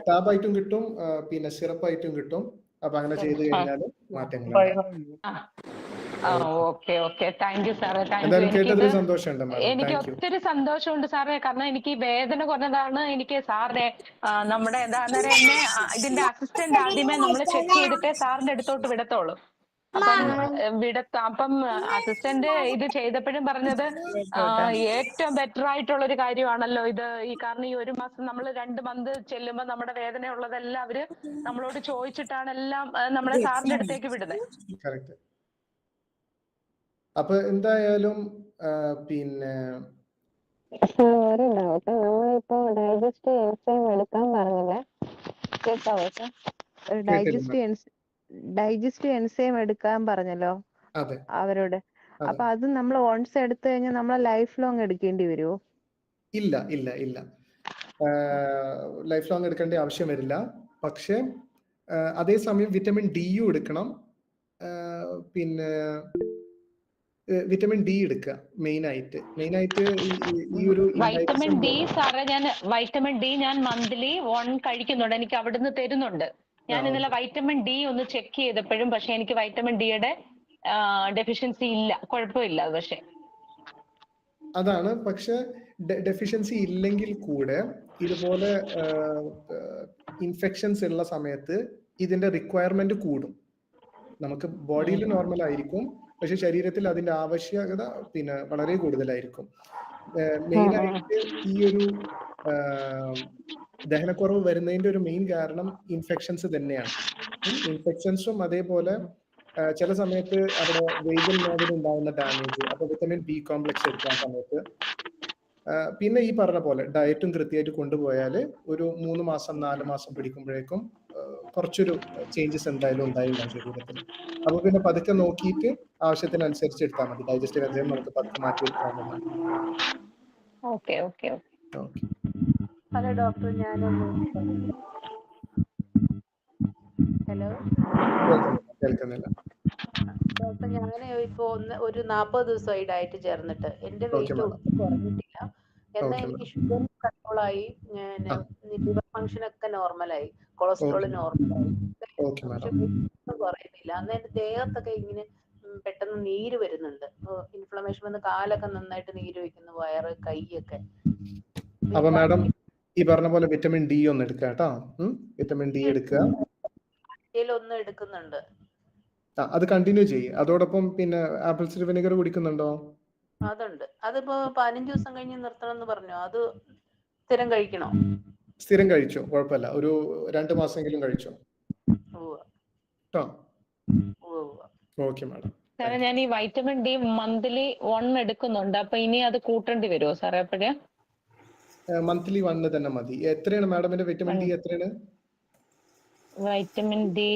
ടാബായിട്ടും കിട്ടും, പിന്നെ സിറപ്പായിട്ടും കിട്ടും. അപ്പൊ അങ്ങനെ ചെയ്ത് കഴിഞ്ഞാൽ മാറ്റങ്ങൾ. താങ്ക് യു സാറേ. എനിക്ക് ഒത്തിരി സന്തോഷമുണ്ട് സാറേ. കാരണം എനിക്ക് വേദന കുറഞ്ഞതാണ്. എനിക്ക് സാറിനെ നമ്മുടെ എന്താ എന്നെ ഇതിന്റെ അസിസ്റ്റന്റ് ആദ്യമേ നമ്മൾ ചെക്ക് ചെയ്തിട്ടേ സാറിന്റെ അടുത്തോട്ട് വിടത്തുള്ളൂ. അപ്പം അസിസ്റ്റന്റ് ഇത് ചെയ്തപ്പോഴും പറഞ്ഞത് ഏറ്റവും ബെറ്റർ ആയിട്ടുള്ള ഒരു കാര്യമാണല്ലോ ഇത്. കാരണം ഈ 1 മാസം നമ്മൾ 2 month ചെല്ലുമ്പോ നമ്മുടെ വേദന ഉള്ളതെല്ലാം അവര് നമ്മളോട് ചോദിച്ചിട്ടാണ് എല്ലാം നമ്മളെ സാറിന്റെ അടുത്തേക്ക് വിടുന്നത്. അപ്പൊ എന്തായാലും പിന്നെ നമ്മളിപ്പോ ഡൈജസ്റ്റീവ് എൻസൈം എടുക്കാൻ പറഞ്ഞില്ലേ? ഡൈജസ്റ്റീവ് എൻസൈം എടുക്കാൻ പറഞ്ഞല്ലോ അവരോട്. അപ്പൊ അത് നമ്മൾ ഓൺസ് എടുത്തു കഴിഞ്ഞാൽ നമ്മളെ ലൈഫ് ലോങ് എടുക്കേണ്ടി വരുമോ? ഇല്ല, ലൈഫ് ലോങ് എടുക്കേണ്ട ആവശ്യം വരില്ല. പക്ഷെ അതേസമയം വിറ്റമിൻ ഡിയും എടുക്കണം. പിന്നെ വിറ്റമിൻ ഡി എടുക്കുക മെയിൻ ആയിട്ട് ഈ ഒരു വൈറ്റമിൻ ഡി സാറേ. വൈറ്റമിൻ ഡി ഞാൻ മന്ത്ലി 1 കഴിക്കുന്നുണ്ട്. എനിക്ക് അവിടുന്ന് തരുന്നുണ്ട്. ഞാൻ ഇന്നലെ വൈറ്റമിൻ ഡി ഒന്ന് ചെക്ക് ചെയ്തപ്പോഴും പക്ഷെ എനിക്ക് വൈറ്റമിൻ ഡിയുടെ ഡെഫിഷ്യൻസി ഇല്ല, കുഴപ്പമില്ല. പക്ഷെ അതാണ്. പക്ഷെ ഡെഫിഷ്യൻസി ഇല്ലെങ്കിൽ കൂടെ ഇതുപോലെ ഇൻഫെക്ഷൻസ് ഉള്ള സമയത്ത് ഇതിന്റെ റിക്വയർമെന്റ് കൂടും. നമുക്ക് ബോഡിയിൽ നോർമൽ ആയിരിക്കും, പക്ഷെ ശരീരത്തിൽ അതിന്റെ ആവശ്യകത പിന്നെ വളരെ കൂടുതലായിരിക്കും. മെയിനായിട്ട് ഈ ഒരു ദഹനക്കുറവ് വരുന്നതിന്റെ ഒരു മെയിൻ കാരണം ഇൻഫെക്ഷൻസ് തന്നെയാണ്. ഇൻഫെക്ഷൻസും അതേപോലെ ചില സമയത്ത് അവിടെ വെയ്ഗൽ നോവിൽ ഉണ്ടാകുന്ന ഡാമേജ്. അപ്പൊ വിറ്റമിൻ ബി കോംപ്ലക്സ് എടുക്കാൻ സമയത്ത് പിന്നെ ഈ പറഞ്ഞ പോലെ ഡയറ്റും കൃത്യമായിട്ട് കൊണ്ടുപോയാൽ ഒരു 3 മാസം 4 മാസം പിടിക്കുമ്പോഴേക്കും കുറച്ചൊരു ചേഞ്ചസ് എന്തായാലും ഉണ്ടായിട്ടുണ്ടാവും ശരീരത്തിൽ. അപ്പൊ പിന്നെ പതുക്കെ നോക്കിയിട്ട് ആവശ്യത്തിനനുസരിച്ച് എടുത്താൽ മതി. ഡൈജസ്റ്റീവ് എൻസൈം നമുക്ക് പതുക്കെ മാറ്റി എടുക്കാവുന്നതാണ്. ഹലോ ഡോക്ടർ, കേൾക്കുന്നില്ല ഡോക്ടർ. ഞാൻ ഇപ്പൊ ഒരു 40 ദിവസമായി ഡയറ്റ് ചേർന്നിട്ട്. എന്റെ വെയിറ്റ് ഒട്ടും കുറഞ്ഞിട്ടില്ല. എന്നാൽ എനിക്ക് ഷുഗർ കൺട്രോളായി, ലിവർ ഫംഗ്ഷൻ ഒക്കെ നോർമലായി, കൊളസ്ട്രോൾ നോർമലായി. പക്ഷെ കുറയുന്നില്ല. അന്ന് എന്റെ ദേഹത്തൊക്കെ ഇങ്ങനെ പെട്ടെന്ന് നീര് വരുന്നുണ്ട്. ഇൻഫ്ലമേഷൻ വന്ന് കാലൊക്കെ നന്നായിട്ട് നീര് വെക്കുന്നു, വയറ്, കൈയൊക്കെ. അപ്പൊ മാഡം ഈ പറഞ്ഞ പോലെ വിറ്റമിൻ ഡി ഒന്ന് എടുക്കുക കേട്ടോ. വിറ്റമിൻ ഡി എടുക്കുക. ഒന്ന് എടുക്കുന്നുണ്ട്. അത് കണ്ടിന്യൂ ചെയ്യും. അതോടൊപ്പം പിന്നെ ആപ്പിൾ സിഡർ വിനെഗർ കുടിക്കുന്നുണ്ടോ? അതുണ്ട്. അതിപ്പോ 15 ദിവസം കഴിഞ്ഞ് നിർത്തണം എന്ന് പറഞ്ഞു. അത് സ്ഥിരം കഴിക്കണോ? സ്ഥിരം കഴിച്ചോ, കുഴപ്പമില്ല. ഒരു 2 മാസമെങ്കിലും കഴിച്ചോ. ഉവ്വ്. കേട്ടോ. ഉവ്വ് ഉവ്വ്. Okay madam. സാറേ ഞാൻ ഈ വൈറ്റമിൻ ഡി മന്ത്ലി 1 എടുക്കുന്നുണ്ട്. അപ്പൊ ഇനി അത് കൂട്ടേണ്ടി വരുമോ സാറേ അപ്പോഴേ? മന്ത്ലി 1 തന്നെ മതി. എത്രയാണ് മാഡമിന്റെ വിറ്റമിൻ ഡി എത്രയാണ്? വൈറ്റമിൻ ഡി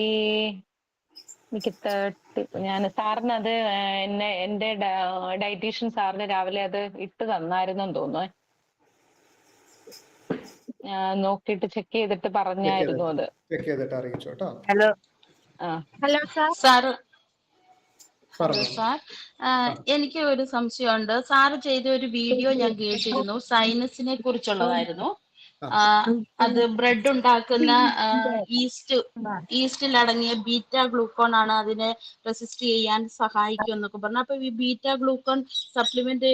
എനിക്ക് 30. ഞാൻ സാറിന് അത് എന്റെ ഡയറ്റീഷ്യൻ സാറിന് രാവിലെ അത് ഇട്ട് തന്നായിരുന്നെന്ന് തോന്നുന്നു. നോക്കിയിട്ട് ചെക്ക് ചെയ്തിട്ട് പറഞ്ഞായിരുന്നു അത്. ചെക്ക് ചെയ്തിട്ട് അറിയിച്ചോ കേട്ടോ. Hello sir. പറഞ്ഞോ. സാർ എനിക്ക് ഒരു സംശയമുണ്ട്. സാറ് ചെയ്ത ഒരു വീഡിയോ ഞാൻ കേട്ടിരുന്നു, സൈനസിനെ കുറിച്ചുള്ളതായിരുന്നു. അത് ബ്രെഡ് ഉണ്ടാക്കുന്ന ഈസ്റ്റിൽ അടങ്ങിയ ബീറ്റ ഗ്ലൂക്കോൺ ആണ് അതിനെ റെസിസ്റ്റ് ചെയ്യാൻ സഹായിക്കും എന്നൊക്കെ പറഞ്ഞു. അപ്പൊ ഈ ബീറ്റ ഗ്ലൂക്കോൺ സപ്ലിമെന്റ്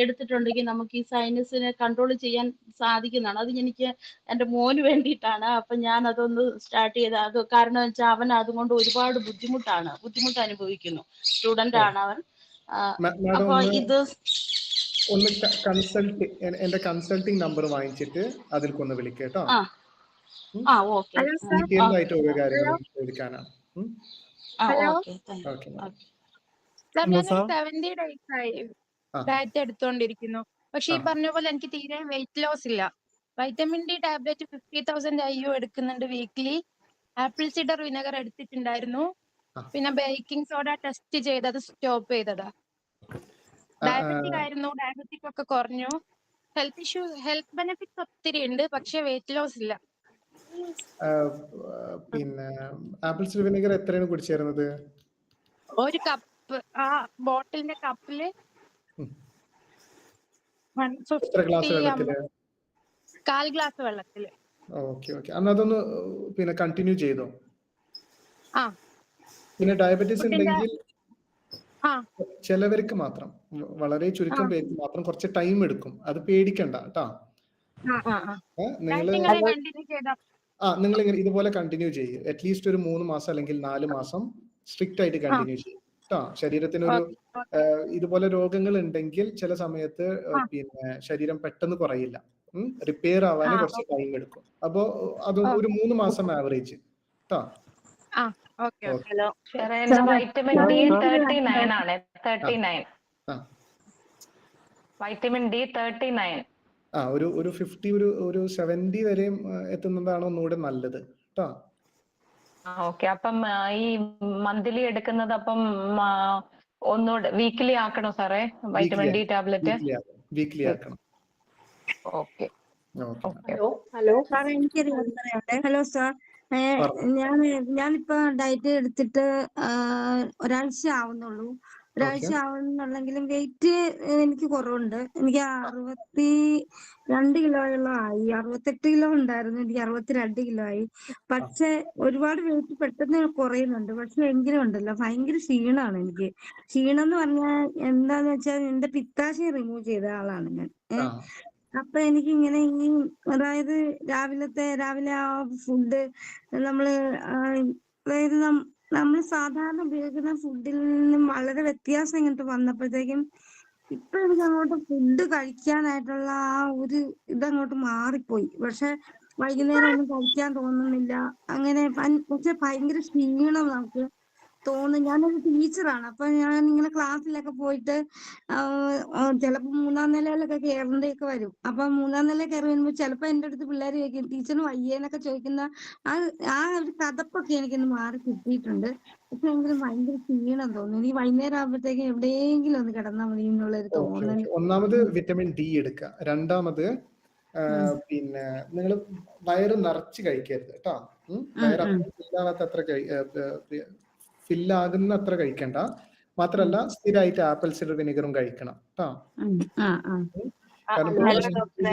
എടുത്തിട്ടുണ്ടെങ്കിൽ നമുക്ക് ഈ സൈനസിനെ കൺട്രോൾ ചെയ്യാൻ സാധിക്കുന്നതാണ്. അത് എനിക്ക് എന്റെ മോന് വേണ്ടിയിട്ടാണ്. അപ്പൊ ഞാൻ അതൊന്ന് സ്റ്റാർട്ട് ചെയ്ത അത് കാരണം വെച്ചാൽ അവൻ അതുകൊണ്ട് ഒരുപാട് ബുദ്ധിമുട്ട് അനുഭവിക്കുന്നു. സ്റ്റുഡന്റ് ആണ് അവൻ. അപ്പൊ ഇത് ഒന്ന് എന്റെ കൺസൾട്ടിങ് നമ്പർ വാങ്ങിച്ചിട്ട് അതിൽക്കൊന്ന് വിളിക്കേട്ടോ. ഡീറ്റെയിൽഡ് ആയിട്ട് ഓരോ കാര്യങ്ങൾ ചോദിക്കാനാണ്. ഞാനൊരു 70 days ആയി ഡയറ്റ് എടുത്തോണ്ടിരിക്കുന്നു. പക്ഷെ ഈ പറഞ്ഞ പോലെ എനിക്ക് തീരെ വെയിറ്റ് ലോസ് ഇല്ല. വൈറ്റമിൻ ഡി ടാബ്ലറ്റ് 50,000 IU എടുക്കുന്നുണ്ട് വീക്ക്ലി. ആപ്പിൾ സിഡർ വിനെഗർ എടുത്തിട്ടുണ്ടായിരുന്നു. പിന്നെ ബേക്കിംഗ് സോഡ ടെസ്റ്റ് ചെയ്തത് സ്റ്റോപ്പ് ചെയ്തതാ. ഡയബറ്റിക് ആയിരുന്നു, ഡയബറ്റിക് ഒക്കെ കുറഞ്ഞു. ഹെൽത്ത് ബെനിഫിറ്റ്സ് ഒത്തിരി ഉണ്ട്, പക്ഷെ വെയിറ്റ് ലോസ് ഇല്ല. പിന്നെ ആപ്പിൾ സിഡർ വിനെഗർ എത്രയാണ് കുടിച്ചിരുന്നത്? ഒരു കപ്പ്, ആ ബോട്ടിലിന്റെ കപ്പില് 150 1/4 ഗ്ലാസ് വെള്ളത്തില്. ഓക്കെ. അന്ന് അതൊന്ന് പിന്നെ കണ്ടിന്യൂ ചെയ്തോ. പിന്നെ ഡയബറ്റീസ് ഉണ്ടെങ്കിൽ ചിലവർക്ക് മാത്രം, വളരെ ചുരുക്കം പേർക്ക് മാത്രം കുറച്ച് ടൈം എടുക്കും. അത് പേടിക്കണ്ട കേട്ടോ. നിങ്ങൾ ഇതുപോലെ കണ്ടിന്യൂ ചെയ്യും. അറ്റ്ലീസ്റ്റ് ഒരു 3 മാസം അല്ലെങ്കിൽ 4 മാസം സ്ട്രിക്റ്റ് ആയിട്ട് കണ്ടിന്യൂ ചെയ്യും കേട്ടോ. ശരീരത്തിനൊരു ഇതുപോലെ രോഗങ്ങൾ ഉണ്ടെങ്കിൽ ചില സമയത്ത് പിന്നെ ശരീരം പെട്ടെന്ന് കുറയില്ല, റിപ്പയർ ആവാൻ കുറച്ച് ടൈം എടുക്കും. അപ്പോ അത് ഒരു 3 മാസം ആവറേജ് കേട്ടോ. വൈറ്റമിൻ ഡി 39 ആണ്. 39 വൈറ്റമിൻ ഡി 39. ഒരു 50 ഒരു 70 വരെയും എത്തുന്നതാണ് ഒന്നുകൂടെ നല്ലത് കേട്ടോ. ഓക്കെ. അപ്പം ഈ മന്ത്ലി എടുക്കുന്നത് അപ്പം ഒന്നുകൂടെ വീക്ക്ലി ആക്കണോ സാറേ വൈറ്റമിൻ ഡി ടാബ്ലറ്റ്? വീക്ക്ലി ആക്കണം. ഓക്കെ. ഹലോ സാർ, എനിക്കൊരു ഹലോ സാർ, ഞാനിപ്പോ ഡയറ്റ് എടുത്തിട്ട് ഒരാഴ്ച ആവുന്നുള്ളൂ. ഒരാഴ്ച ആവുന്നുണ്ടെങ്കിലും വെയിറ്റ് എനിക്ക് കുറവുണ്ട്. എനിക്ക് 62 കിലോയോളം ആയി. 68 കിലോ ഉണ്ടായിരുന്നു, എനിക്ക് 62 കിലോ ആയി. പക്ഷെ ഒരുപാട് വെയിറ്റ് പെട്ടെന്ന് കുറയുന്നുണ്ട്. പക്ഷെ എങ്കിലും ഉണ്ടല്ലോ ഭയങ്കര ക്ഷീണമാണ് എനിക്ക്. ക്ഷീണം എന്ന് പറഞ്ഞാൽ എന്താന്ന് വെച്ചാൽ എന്റെ പിത്താശയം റിമൂവ് ചെയ്ത ആളാണ് ഞാൻ. അപ്പൊ എനിക്കിങ്ങനെ ഈ അതായത് രാവിലെ ആ ഫുഡ് അതായത് നമ്മൾ സാധാരണ ഉപയോഗിക്കുന്ന ഫുഡിൽ നിന്നും വളരെ വ്യത്യാസം ഇങ്ങോട്ട് വന്നപ്പോഴത്തേക്കും ഇപ്പൊ എനിക്ക് അങ്ങോട്ട് ഫുഡ് കഴിക്കാനായിട്ടുള്ള ആ ഒരു ഇതങ്ങോട്ട് മാറിപ്പോയി. പക്ഷെ വൈകുന്നേരം ഒന്നും കഴിക്കാൻ തോന്നുന്നില്ല. അങ്ങനെ പക്ഷെ ഭയങ്കര ക്ഷീണം നമുക്ക് തോന്നും. ഞാനൊരു ടീച്ചറാണ്. അപ്പൊ ഞാൻ ഇങ്ങനെ ക്ലാസ്സിലൊക്കെ പോയിട്ട് ചിലപ്പോ 3-ാം നിലയിലൊക്കെ കയറേണ്ടിയൊക്കെ വരും. അപ്പൊ 3-ാം നില കയറി വരുമ്പോ ചിലപ്പോ എന്റെ അടുത്ത് പിള്ളേർ ചോദിക്കും, ടീച്ചറിന് വയ്യേന്നൊക്കെ ചോദിക്കുന്ന ആ ഒരു കഥപ്പൊക്കെ എനിക്കൊന്ന് മാറി കിട്ടിയിട്ടുണ്ട്. പക്ഷെ എങ്കിലും ഭയങ്കര ക്ഷീണം തോന്നും. ഈ വൈകുന്നേരം ആകുമ്പോഴത്തേക്കും എവിടെയെങ്കിലും ഒന്ന് കിടന്നാൽ മതി എന്നുള്ളൊരു തോന്നൽ. ഒന്നാമത് വിറ്റമിൻ ഡി എടുക്കുക. രണ്ടാമത് പിന്നെ നിങ്ങൾ വയറ് നിറച്ച് കഴിക്കരുത് കേട്ടോ. വയറ് ഫില്ലാകുന്ന അത്ര കഴിക്കണ്ട. മാത്രല്ല സ്ഥിരമായിട്ട് ആപ്പിൾ സിഡർ വിനെഗറും കഴിക്കണം കേട്ടോ.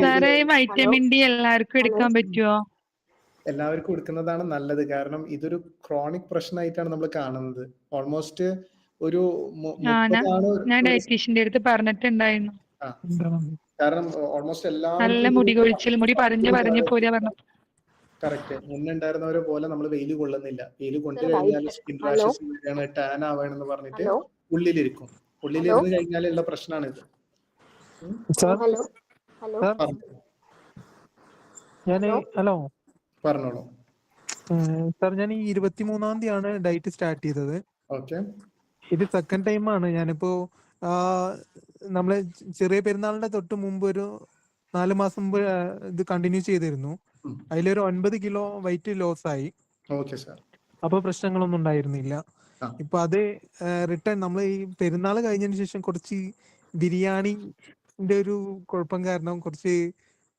സാറേ വൈറ്റമിൻ ഡി എല്ലാവർക്കും എടുക്കാൻ പറ്റുമോ? എല്ലാവർക്കും എടുക്കുന്നതാണ് നല്ലത്. കാരണം ഇതൊരു ക്രോണിക് പ്രശ്നമായിട്ടാണ് നമ്മൾ കാണുന്നത്. ഓൾമോസ്റ്റ് ഒരു ഞാൻ ഡയറ്റീഷ്യന്റെ അടുത്ത് പറഞ്ഞിട്ടുണ്ടായിരുന്നു. കാരണം ഓൾമോസ്റ്റ് എല്ലാ നല്ല മുടി കൊഴിച്ചിൽ, മുടി പറഞ്ഞു പോരാ പറഞ്ഞു. കറക്റ്റ്. മുന്നേ ഉണ്ടായിരുന്നവരെ പോലെ നമ്മൾ വെയിൽ കൊള്ളുന്നില്ല. വെയിൽ കൊണ്ടു കഴിഞ്ഞാൽ സ്കിൻ റാഷസ് വരികയാണ്, ടാൻ ആവാണെന്ന് പറഞ്ഞിട്ട് ഉള്ളിലിരിക്കും. ഉള്ളിലിരുന്ന് കഴിഞ്ഞാലുള്ള പ്രശ്നമാണിത്. ഹലോ പറഞ്ഞോളൂ സാർ. ഞാൻ ഈ 23-ാം തീയതിയാണ് ഡയറ്റ് സ്റ്റാർട്ട് ചെയ്തത്. ഓക്കെ. ഇത് സെക്കൻഡ് ടൈമാണ്. ഞാനിപ്പോ നമ്മളെ ചെറിയ പെരുന്നാളിന്റെ തൊട്ട് മുമ്പ് ഒരു 4 മാസം മുമ്പ് ഇത് കണ്ടിന്യൂ ചെയ്തിരുന്നു. അതിലൊരു 9 കിലോ വെയിറ്റ് ലോസ് ആയി. അപ്പൊ പ്രശ്നങ്ങളൊന്നും ഉണ്ടായിരുന്നില്ല. ഇപ്പൊ അത് റിട്ടേൺ നമ്മൾ ഈ പെരുന്നാൾ കഴിഞ്ഞതിന് ശേഷം കുറച്ച് ബിരിയാണിന്റെ ഒരു കുഴപ്പം കാരണം കുറച്ച്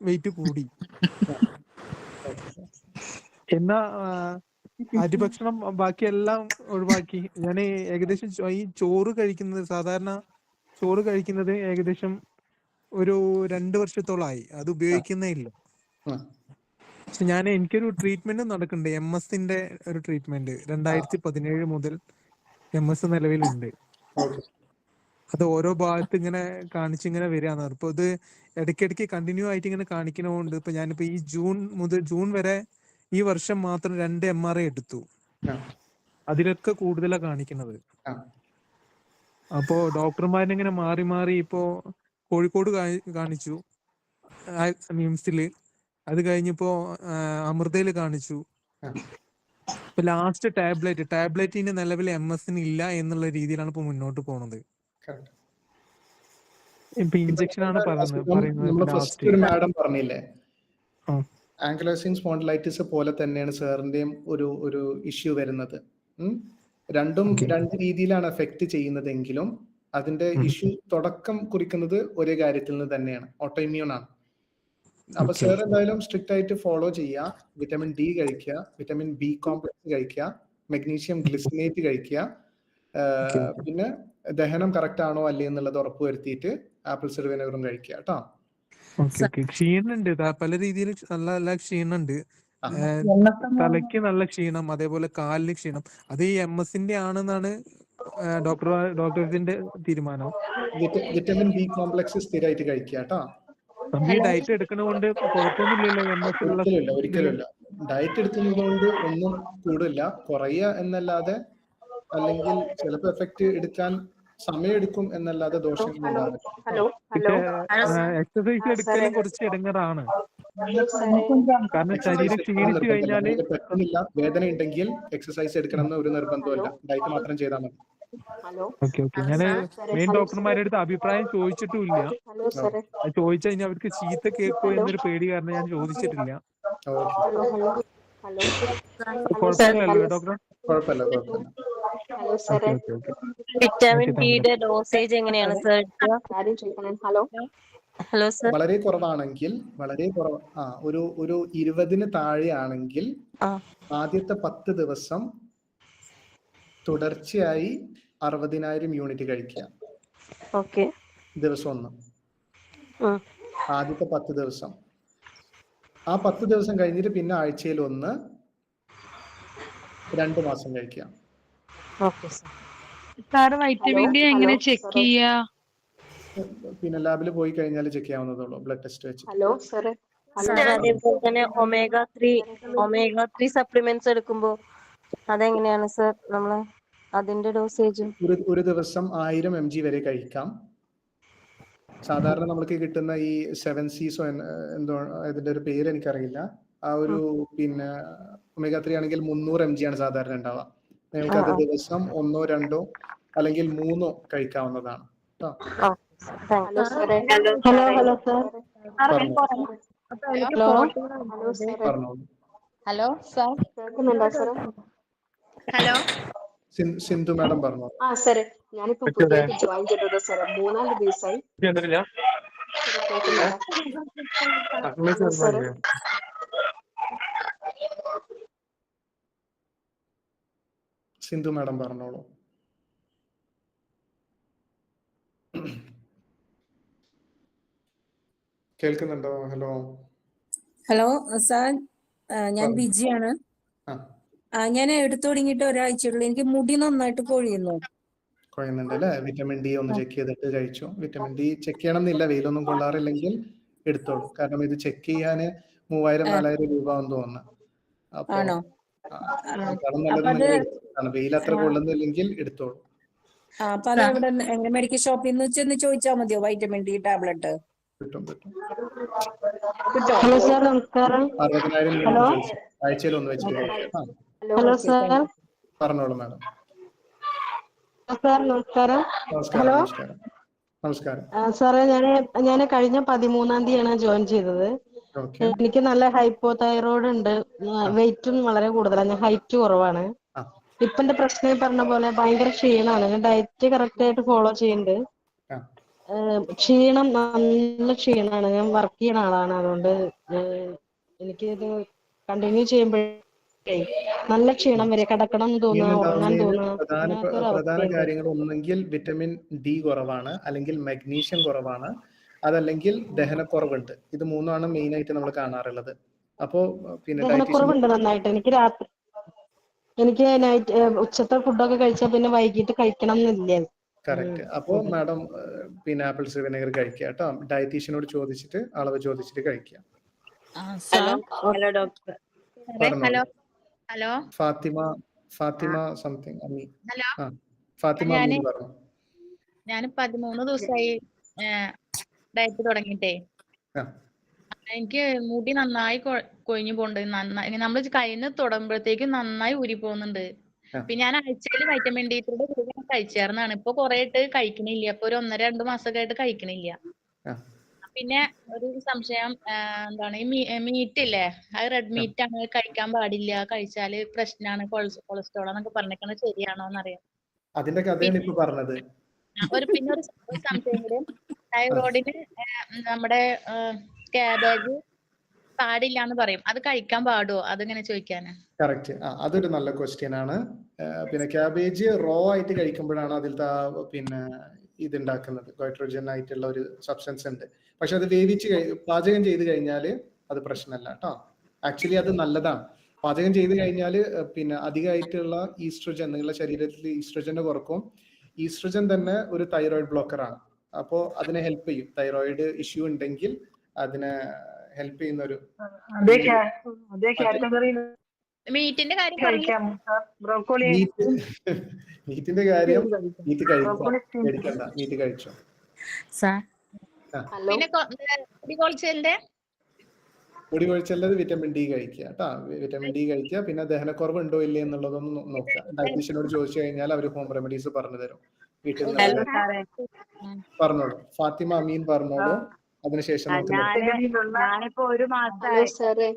വെയിറ്റ് കൂടി. എന്നാ അരിഭക്ഷണം ബാക്കിയെല്ലാം ഒഴിവാക്കി. ഞാൻ ഏകദേശം ഈ ചോറ് കഴിക്കുന്നത്, സാധാരണ ചോറ് കഴിക്കുന്നത് ഏകദേശം ഒരു 2 വർഷത്തോളമായി. അത് ഉപയോഗിക്കുന്നേ ഇല്ല. പക്ഷെ എനിക്കൊരു ട്രീറ്റ്മെന്റ് നടക്കുന്നുണ്ട്, MS-ന്റെ ഒരു ട്രീറ്റ്മെന്റ്. 2017 മുതൽ MS നിലവിലുണ്ട്. അത് ഓരോ ഭാഗത്ത് ഇങ്ങനെ കാണിച്ചിങ്ങനെ വരികയാണ്. ഇപ്പൊ ഇത് ഇടയ്ക്കിടയ്ക്ക് കണ്ടിന്യൂ ആയിട്ട് ഇങ്ങനെ കാണിക്കണോണ്ട് ഇപ്പൊ ഞാനിപ്പോ ഈ ജൂൺ വരെ ഈ വർഷം മാത്രം 2 MRI എടുത്തു. അതിലൊക്കെ കൂടുതലാണ് കാണിക്കുന്നത്. അപ്പോ ഡോക്ടർമാരിങ്ങനെ മാറി മാറി ഇപ്പോ കോഴിക്കോട് കാണിച്ചു, മിംസില്. അത് കഴിഞ്ഞപ്പോ അമൃതയില് കാണിച്ചു. ഇപ്പൊ ലാസ്റ്റ് ടാബ്ലറ്റിന് നിലവിൽ MS-ന് ഇല്ല എന്നുള്ള രീതിയിലാണ് ഇപ്പൊ മുന്നോട്ട് പോണത്. ഇപ്പൊ ഇഞ്ചക്ഷൻ ആണ് പറയുന്നത്. ഫസ്റ്റ് ഒരു മാഡം പറഞ്ഞില്ലേ, ആങ്കിലോസിംഗ് സ്പോണ്ടിലൈറ്റിസ് പോലെ തന്നെയാണ് സാറിന്റെയും ഒരു ഇഷ്യൂ വരുന്നത്. രണ്ടും 2 രീതിയിലാണ് എഫക്ട് ചെയ്യുന്നതെങ്കിലും അതിന്റെ ഇഷ്യൂ തുടക്കം കുറിക്കുന്നത് ഒരേ കാര്യത്തിൽ നിന്ന് തന്നെയാണ്, ഓട്ടോഇമ്മ്യൂൺ ആണ്. അപ്പൊ സാർ എന്തായാലും സ്ട്രിക്റ്റ് ആയിട്ട് ഫോളോ ചെയ്യുക. വിറ്റമിൻ D കഴിക്കുക, വിറ്റമിൻ B കോംപ്ലക്സ് കഴിക്കുക, മെഗ്നീഷ്യം ഗ്ലിസിനേറ്റ് കഴിക്കുക. പിന്നെ ദഹനം കറക്റ്റ് ആണോ അല്ലേ എന്നുള്ളത് ഉറപ്പുവരുത്തിയിട്ട് ആപ്പിൾ സിഡർ വിനെഗറും കഴിക്കുക കേട്ടോ. ക്ഷീണുണ്ട്, പല രീതിയിൽ നല്ല ക്ഷീണുണ്ട്. തലയ്ക്ക് നല്ല ക്ഷീണം, അതേപോലെ കാലിന് ക്ഷീണം. അത് ഈ MS-ന്റെ ആണെന്നാണ് ഡോക്ടേഴ്സിന്റെ തീരുമാനം. വിറ്റമിൻ B കോംപ്ലക്സ് സ്ഥിരമായിട്ട് കഴിക്കുക കേട്ടോ. ഈ ഡയറ്റ് എടുക്കുന്നതുകൊണ്ട് കുഴപ്പമൊന്നുമില്ലല്ലോ? ഒരിക്കലും. ഡയറ്റ് എടുക്കുന്നത് കൊണ്ട് ഒന്നും കൂടില്ല, കുറയുക എന്നല്ലാതെ, അല്ലെങ്കിൽ ചിലപ്പോൾ എഫക്ട് എടുക്കാൻ സമയമെടുക്കും എന്നല്ലാതെ ദോഷങ്ങളുണ്ടാകും. എക്സസൈസ് എടുക്കലും കുറച്ച് ഇടങ്ങറാണ്. കാരണം ശരീരം ക്ഷീണിച്ചു കഴിഞ്ഞാല് പറ്റുന്നില്ല. വേദന ഉണ്ടെങ്കിൽ എക്സസൈസ് എടുക്കണം എന്ന് ഒരു നിർബന്ധമില്ല, ഡയറ്റ് മാത്രം ചെയ്താൽ മതി. ഞാൻ മെയിൻ ഡോക്ടർമാരുടെ അടുത്ത് അഭിപ്രായം ചോദിച്ചിട്ടുമില്ല. ചോദിച്ചു കഴിഞ്ഞാൽ അവർക്ക് ചീത്ത കേൾക്കോ എന്നൊരു പേടി കാരണം ഞാൻ ചോദിച്ചിട്ടില്ല. കുഴപ്പമില്ലല്ലോ ഡോക്ടർ? വിറ്റാമിൻ ഡിയുടെ ഡോസേജ് എങ്ങനെയാണ് സർ? Hello sir. വളരെ കുറവാണെങ്കിൽ, ഒരു 20-ന് താഴെ ആണെങ്കിൽ ആദ്യത്തെ 10 ദിവസം തുടർച്ചയായി 60,000 യൂണിറ്റ് കഴിക്കുക. ദിവസം 1. ആദ്യത്തെ 10 ദിവസം. ആ 10 ദിവസം കഴിഞ്ഞിട്ട് പിന്നെ ആഴ്ചയിൽ 1, 2 മാസം കഴിക്കുക. വൈറ്റമിൻ ഡി എങ്ങനെ ചെക്ക് ചെയ്യാ? പിന്നെ ലാബിൽ പോയി കഴിഞ്ഞാൽ ചെക്ക് ചെയ്യാവുന്നതുള്ളൂ, ബ്ലഡ് ടെസ്റ്റ് വെച്ച്. അതേപോലെ തന്നെ ഒമേഗ 3 സപ്ലിമെന്റ്സ് എടുക്കുമ്പോ അതെങ്ങനെയാണ് സർ നമ്മള് അതിന്റെ ഡോസേജ്? ഒരു ദിവസം 1000 mg വരെ കഴിക്കാം. സാധാരണ നമുക്ക് കിട്ടുന്ന ഈ 7 C's എന്തോ ഇതിന്റെ ഒരു പേര് എനിക്കറിയില്ല, ആ ഒരു പിന്നെ ഒമേഗ 3 ആണെങ്കിൽ 300 mg ആണ് സാധാരണ ഉണ്ടാവുക. നിങ്ങൾക്ക് അത് ദിവസം 1, 2 അല്ലെങ്കിൽ 3 കഴിക്കാവുന്നതാണ്. സിന്ധു മാഡം പറഞ്ഞു. ഞാനിപ്പോ പുതിയതായിട്ട് ജോയിൻ ചെയ്തത് സാർ, 3-4 ദിവസമായി. സിന്ധു മാഡം പറഞ്ഞോളൂ. കേൾക്കുന്നുണ്ടോ? ഹലോ സാർ, ഞാൻ ബിജിയാണ്. ഞാൻ എടുത്തു തുടങ്ങിയിട്ട് ഒരാഴ്ചയുള്ളൂ. എനിക്ക് മുടി നന്നായിട്ട് കൊഴിയുന്നുണ്ട് അല്ലേ? വിറ്റമിൻ ഡി ഒന്ന് ചെക്ക് ചെയ്തിട്ട് കഴിച്ചു. വിറ്റമിൻ ഡി ചെക്ക് ചെയ്യണം എന്നില്ല, വെയിലൊന്നും കൊള്ളാറില്ലെങ്കിൽ എടുത്തോളൂ. കാരണം ഇത് ചെക്ക് ചെയ്യാന് 3000-4000 രൂപ എന്ന് തോന്നുന്നു. അപ്പൊ ആണോ? അതിനേക്കാളും നല്ലത് അപ്പൊ അത് നിങ്ങൾ എടുത്തതാണ്. വെയിൽ അത്ര കൊള്ളുന്നില്ലെങ്കിൽ എടുത്തോളൂ. അപ്പൊ അത് എവിടെ മെഡിക്കൽ ഷോപ്പിൽ നിന്ന് ചെന്ന് ചോദിച്ചാൽ മതിയോ വൈറ്റമിൻ ഡി ടാബ്ലറ്റ്? കിട്ടും കിട്ടും. കിട്ടോ? ഹലോ സാർ നമസ്കാരം. 60,000 ഹലോ മിനിമം ചോദിച്ചു. ആഴ്ചയിൽ 1 വെച്ച് കഴിക്കാം. Hello sir. പറഞ്ഞോളൂ മാഡം. സാർ നമസ്കാരം. നമസ്കാരം. ഹലോ നമസ്കാരം. നമസ്കാരം. സാറേ, ഞാൻ കഴിഞ്ഞ 13-ാം തീയതിയാണ് ജോയിൻ ചെയ്തത്. ഓക്കെ. എനിക്ക് നല്ല ഹൈപ്പോ തൈറോയ്ഡ് ഉണ്ട്. വെയിറ്റും വളരെ കൂടുതലാണ്. ഞാൻ ഹൈറ്റ് കുറവാണ്. ഇപ്പൊ എന്റെ പ്രശ്നം ഈ പറഞ്ഞ പോലെ ഭയങ്കര ക്ഷീണമാണ്. ഞാൻ ഡയറ്റ് കറക്റ്റ് ആയിട്ട് ഫോളോ ചെയ്യുന്നുണ്ട്. ക്ഷീണം, നല്ല ക്ഷീണമാണ്. ഞാൻ വർക്ക് ചെയ്യുന്ന ആളാണ്. അതുകൊണ്ട് എനിക്കിത് കണ്ടിന്യൂ ചെയ്യുമ്പോഴേ നല്ല ക്ഷീണം വരെ, കിടക്കണം എന്ന് തോന്നുക, ഉറങ്ങാൻ തോന്നുക. പ്രധാന കാര്യങ്ങൾ ഒന്നെങ്കിൽ വിറ്റമിൻ ഡി കുറവാണ്, അല്ലെങ്കിൽ മഗ്നീഷ്യം കുറവാണ്, അതല്ലെങ്കിൽ ദഹനക്കുറവുണ്ട്. ഇത് മൂന്നാണ് മെയിൻ ആയിട്ട് നമ്മൾ കാണാറുള്ളത്. അപ്പോ പിന്നെ ദഹനക്കുറവുണ്ട് നന്നായിട്ട്. എനിക്ക് നൈറ്റ് ഉച്ചത്തെ ഫുഡൊക്കെ കഴിച്ചാൽ പിന്നെ വൈകിട്ട് കഴിക്കണം എന്നില്ല. കറക്റ്റ്. അപ്പോ മാഡം പിന്നെ ആപ്പിൾ സിഡർ വിനെഗർ കഴിക്കുക കേട്ടോ. ഡയറ്റീഷ്യനോട് ചോദിച്ചിട്ട് അളവ് ചോദിച്ചിട്ട് കഴിക്കുക. Hello doctor. Hello hello Fathima something അമ്മി. ഹലോ. ഫാത്തിമ അമ്മി പറഞ്ഞു. ഞാൻ 13 ദിവസമായി ഡയറ്റ് തുടങ്ങിയിട്ടേ. എനിക്ക് മുടി നന്നായി കൊഴിഞ്ഞു പോകുന്നുണ്ട്. നന്നായി നമ്മൾ കയ്യിന്ന് തൊടുമ്പോഴത്തേക്കും നന്നായി ഊരി പോകുന്നുണ്ട്. പിന്നെ ഞാൻ ആഴ്ചയിൽ വൈറ്റമിൻ ഡി കഴിച്ചായിരുന്നാണ്. ഇപ്പൊ കുറെ ആയിട്ട് കഴിക്കണില്ല. ഇപ്പൊ ഒരു 1-2 മാസമൊക്കെ ആയിട്ട് കഴിക്കണില്ല. പിന്നെ ഒരു സംശയം, എന്താണ് ഈ മീറ്റ് ഇല്ലേ, അത് റെഡ് മീറ്റ് ആണ്, കഴിക്കാൻ പാടില്ല, കഴിച്ചാല് പ്രശ്നമാണ്, കൊളസ്ട്രോൾ എന്നൊക്കെ പറഞ്ഞേക്കണത് ശരിയാണോ എന്നറിയാം. അതിന്റെ കഥയാണ് ഇപ്പൊ പറഞ്ഞത്. പിന്നെ ഒരു സംശയം കൂടെ, തൈറോയിഡിന് നമ്മുടെ കാബേജ് പാടില്ല എന്ന് പറയും. അത് കഴിക്കാൻ പാടുമോ? അതിങ്ങനെ ചോദിക്കാന്. കറക്റ്റ്. അതൊരു നല്ല ക്വസ്റ്റ്യൻ ആണ്. പിന്നെ ക്യാബേജ് റോ ആയിട്ട് കഴിക്കുമ്പോഴാണ് അതിലത്തെ പിന്നെ ഇതുണ്ടാക്കുന്നത്. ഗൈട്രോജൻ ആയിട്ടുള്ള ഒരു സബ്സ്റ്റൻസ് ഉണ്ട്. പക്ഷെ അത് പാചകം ചെയ്ത് കഴിഞ്ഞാൽ അത് പ്രശ്നമല്ല കേട്ടോ. ആക്ച്വലി അത് നല്ലതാണ്. പാചകം ചെയ്ത് കഴിഞ്ഞാൽ പിന്നെ അധികമായിട്ടുള്ള ഈസ്ട്രോജൻ, നിങ്ങളുടെ ശരീരത്തിൽ ഈസ്ട്രോജനെ കുറക്കും. ഈസ്ട്രോജൻ തന്നെ ഒരു തൈറോയിഡ് ബ്ലോക്കറാണ്. അപ്പോൾ അതിനെ ഹെൽപ്പ് ചെയ്യും. തൈറോയിഡ് ഇഷ്യൂ ഉണ്ടെങ്കിൽ അതിനെ ഹെൽപ്പ് ചെയ്യുന്ന ഒരു മീറ്റിന്റെ കാര്യം മീറ്റിന്റെ കാര്യം മീറ്റ് കഴിക്കാം, പേടിക്കണ്ട, മീറ്റ് കഴിച്ചോ. പിന്നെ മുടി കൊഴിച്ചല്ലത് വിറ്റമിൻ ഡി കഴിക്കുക കേട്ടോ. വിറ്റമിൻ ഡി കഴിക്കുക. പിന്നെ ദഹനക്കുറവ് ഉണ്ടോ ഇല്ലേ എന്നുള്ളതൊന്ന് നോക്കുക. ഡയറ്റീഷ്യനോട് ചോദിച്ചു കഴിഞ്ഞാൽ അവർ ഹോം റെമഡീസ് പറഞ്ഞു തരും. വീട്ടിൽ നിന്ന് പറഞ്ഞോളൂ. ഫാത്തിമ അമീൻ പറഞ്ഞോളൂ. അതിനുശേഷം ഞാനിപ്പോ ഒരു മാസമായി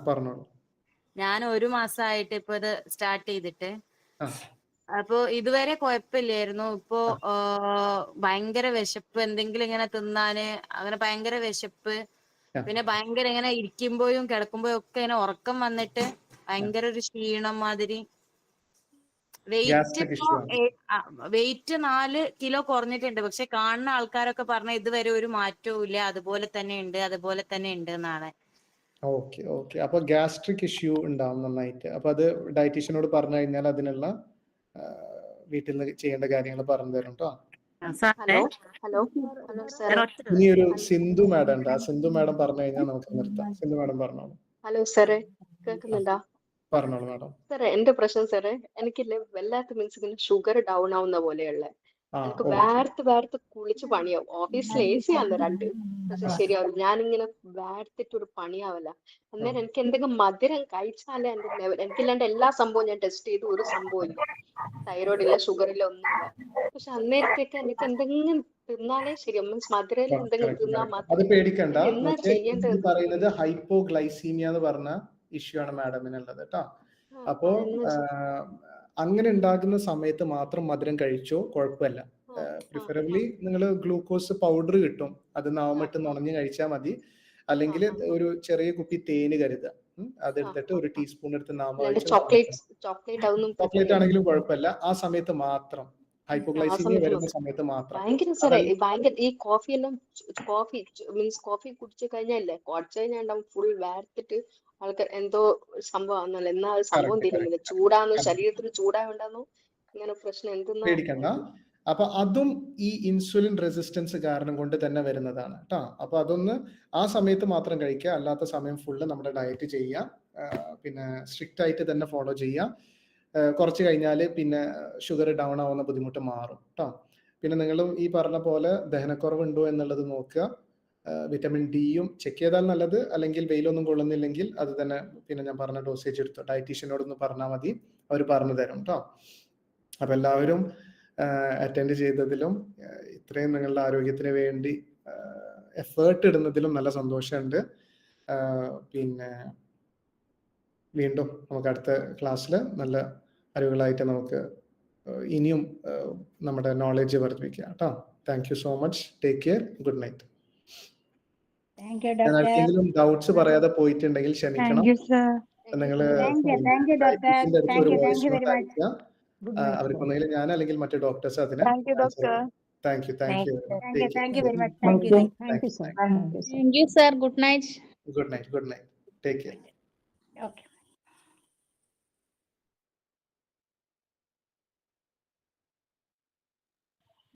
പറഞ്ഞോളൂ. ഞാൻ ഒരു മാസമായിട്ട് ഇപ്പൊ ഇത് സ്റ്റാർട്ട് ചെയ്തിട്ട്. അപ്പൊ ഇതുവരെ കുഴപ്പമില്ലായിരുന്നു. ഇപ്പോ ഭയങ്കര വിശപ്പ്, എന്തെങ്കിലും ഇങ്ങനെ തിന്നാന് അങ്ങനെ ഭയങ്കര വിശപ്പ്. പിന്നെ ഭയങ്കര ഇങ്ങനെ ഇരിക്കുമ്പോഴും കിടക്കുമ്പോഴും ഒക്കെ ഇങ്ങനെ ഉറക്കം വന്നിട്ട് ഭയങ്കര ഒരു ക്ഷീണം മാതിരി. വെയിറ്റ് 4 കിലോ കുറഞ്ഞിട്ടുണ്ട്. പക്ഷെ കാണുന്ന ആൾക്കാരൊക്കെ പറഞ്ഞ ഇതുവരെ ഒരു മാറ്റവും ഇല്ല, അതുപോലെ തന്നെ ഉണ്ട് എന്നാണ്. ഓക്കെ. അപ്പൊ ഗ്യാസ്ട്രിക് ഇഷ്യൂ ഉണ്ടാവും നന്നായിട്ട്. അപ്പൊ അത് ഡയറ്റീഷ്യനോട് പറഞ്ഞു കഴിഞ്ഞാൽ അതിനുള്ള വീട്ടിൽ നിന്ന് ചെയ്യേണ്ട കാര്യങ്ങൾ പറഞ്ഞു തരും കേട്ടോ. ഇനി ഒരു സിന്ധു മാഡം ഉണ്ട്. ആ സിന്ധു മാഡം പറഞ്ഞു കഴിഞ്ഞാൽ നമുക്ക് നിർത്താം. സിന്ധു മാഡം പറഞ്ഞോളൂ. ഹലോ സാറേ, കേൾക്കുന്നുണ്ടോ? പറഞ്ഞോളൂ മാഡം. സാറേ, എന്റെ പ്രശ്നം സാറേ, എനിക്കില്ലേ വല്ലാത്ത മീൻസ് ഇങ്ങനെ ഷുഗർ ഡൗൺ ആവുന്ന പോലെയുള്ള, എനിക്ക് വേർത്ത് കുളിച്ച് പണിയാവും. ഓഫീസിൽ AC ആണ് 2, പക്ഷെ ശരിയാവും. ഞാനിങ്ങനെ വേർത്തിട്ട് ഒരു പണിയാവല്ല. അന്നേരം എനിക്ക് എന്തെങ്കിലും മധുരം കഴിച്ചാലേ എന്റെ ലെവൽ, എനിക്കില്ലാണ്ട് എല്ലാ സംഭവവും ഞാൻ ടെസ്റ്റ് ചെയ്തു, ഒരു സംഭവം ഇല്ല. തൈറോയ്ഡ് ഇല്ല, ഷുഗർ ഇല്ല, ഒന്നുമില്ല. പക്ഷെ അന്നേരത്തേക്ക് എനിക്ക് എന്തെങ്കിലും തിന്നാലേ ശരിയാവും. മീൻസ് മധുരം എന്തെങ്കിലും തിന്നാൽ മാത്രം. അത് പേടിക്കണ്ട. എന്നാ ചെയ്യേണ്ടത്? പറയുന്നത് ഹൈപ്പോഗ്ലൈസീമിയ എന്ന് പറഞ്ഞ ഇഷ്യൂ ആണ് മാഡമിനുള്ളത് കേട്ടോ. അപ്പോ അങ്ങനെ ഉണ്ടാകുന്ന സമയത്ത് മാത്രം മധുരം കഴിച്ചോ, കുഴപ്പമില്ല. പ്രിഫറബിളി നിങ്ങൾ ഗ്ലൂക്കോസ് പൗഡർ കിട്ടും, അത് നാവമിട്ട് നുണഞ്ഞ് കഴിച്ചാൽ മതി. അല്ലെങ്കിൽ ഒരു ചെറിയ കുപ്പി തേന് കരുതുക. അതെടുത്തിട്ട് ഒരു ടീസ്പൂൺ എടുത്ത് ചോക്ലേറ്റ് ആണെങ്കിലും കുഴപ്പമില്ല. ആ സമയത്ത് മാത്രം, ഹൈപ്പോഗ്ലൈസീമിയ വരുന്ന സമയത്ത് മാത്രം. ഭയങ്കര ഈ കോഫി എല്ലാം, കോഫി കുടിച്ചു കഴിഞ്ഞല്ലേ, കുറച്ച് കഴിഞ്ഞാൽ ഫുൾ വേർത്തിട്ട് ആൾക്കാർ എന്തോ സംഭവമാണല്ലോ. എന്നാൽ അത് സംഭവം തീരുന്നില്ല. ചൂടാന്ന്, ശരീരത്തിന് ചൂടായോണ്ടാന്നോ ഇങ്ങനെ പ്രശ്നം? എന്തെന്നാ പേടിക്കണ്ട. അപ്പൊ അതും ഈ ഇൻസുലിൻ റെസിസ്റ്റൻസ് കാരണം കൊണ്ട് തന്നെ വരുന്നതാണ് കേട്ടോ. അപ്പൊ അതൊന്ന് ആ സമയത്ത് മാത്രം കഴിക്കുക, അല്ലാത്ത സമയം ഫുള്ള് നമ്മുടെ ഡയറ്റ് ചെയ്യുക, പിന്നെ സ്ട്രിക്റ്റ് ആയിട്ട് തന്നെ ഫോളോ ചെയ്യുക. കുറച്ച് കഴിഞ്ഞാൽ പിന്നെ ഷുഗർ ഡൗൺ ആവുന്ന ബുദ്ധിമുട്ട് മാറും കേട്ടോ. പിന്നെ നിങ്ങളും ഈ പറഞ്ഞ പോലെ ദഹനക്കുറവുണ്ടോ എന്നുള്ളത് നോക്കുക. വിറ്റമിൻ ഡിയും ചെക്ക് ചെയ്താൽ നല്ലത്, അല്ലെങ്കിൽ വെയിലൊന്നും കൊള്ളുന്നില്ലെങ്കിൽ അത് തന്നെ പിന്നെ ഞാൻ പറഞ്ഞ ഡോസേജ് എടുത്തു ഡയറ്റീഷ്യനോടൊന്ന് പറഞ്ഞാൽ മതി, അവർ പറഞ്ഞു തരും കേട്ടോ. അപ്പം എല്ലാവരും അറ്റൻഡ് ചെയ്തതിലും ഇത്രയും നിങ്ങളുടെ ആരോഗ്യത്തിന് വേണ്ടി എഫേർട്ട് ഇടുന്നതിലും നല്ല സന്തോഷമുണ്ട്. പിന്നെ വീണ്ടും നമുക്ക് അടുത്ത ക്ലാസ്സിൽ നല്ല അറിവുകളായിട്ട് നമുക്ക് ഇനിയും നമ്മുടെ നോളജ് വർദ്ധിപ്പിക്കുക കേട്ടോ. Thank you so much. Take care. Good night. ആർക്കെങ്കിലും ഡൗട്ട്സ് പറയാതെ പോയിട്ടുണ്ടെങ്കിൽ ക്ഷമിക്കണം. നിങ്ങള് അവർക്കൊന്നെങ്കിലും ഞാൻ അല്ലെങ്കിൽ മറ്റു ഡോക്ടേഴ്സ് അതിന്. Thank you. Thank you, sir. Good night. Good night. Take care. Okay.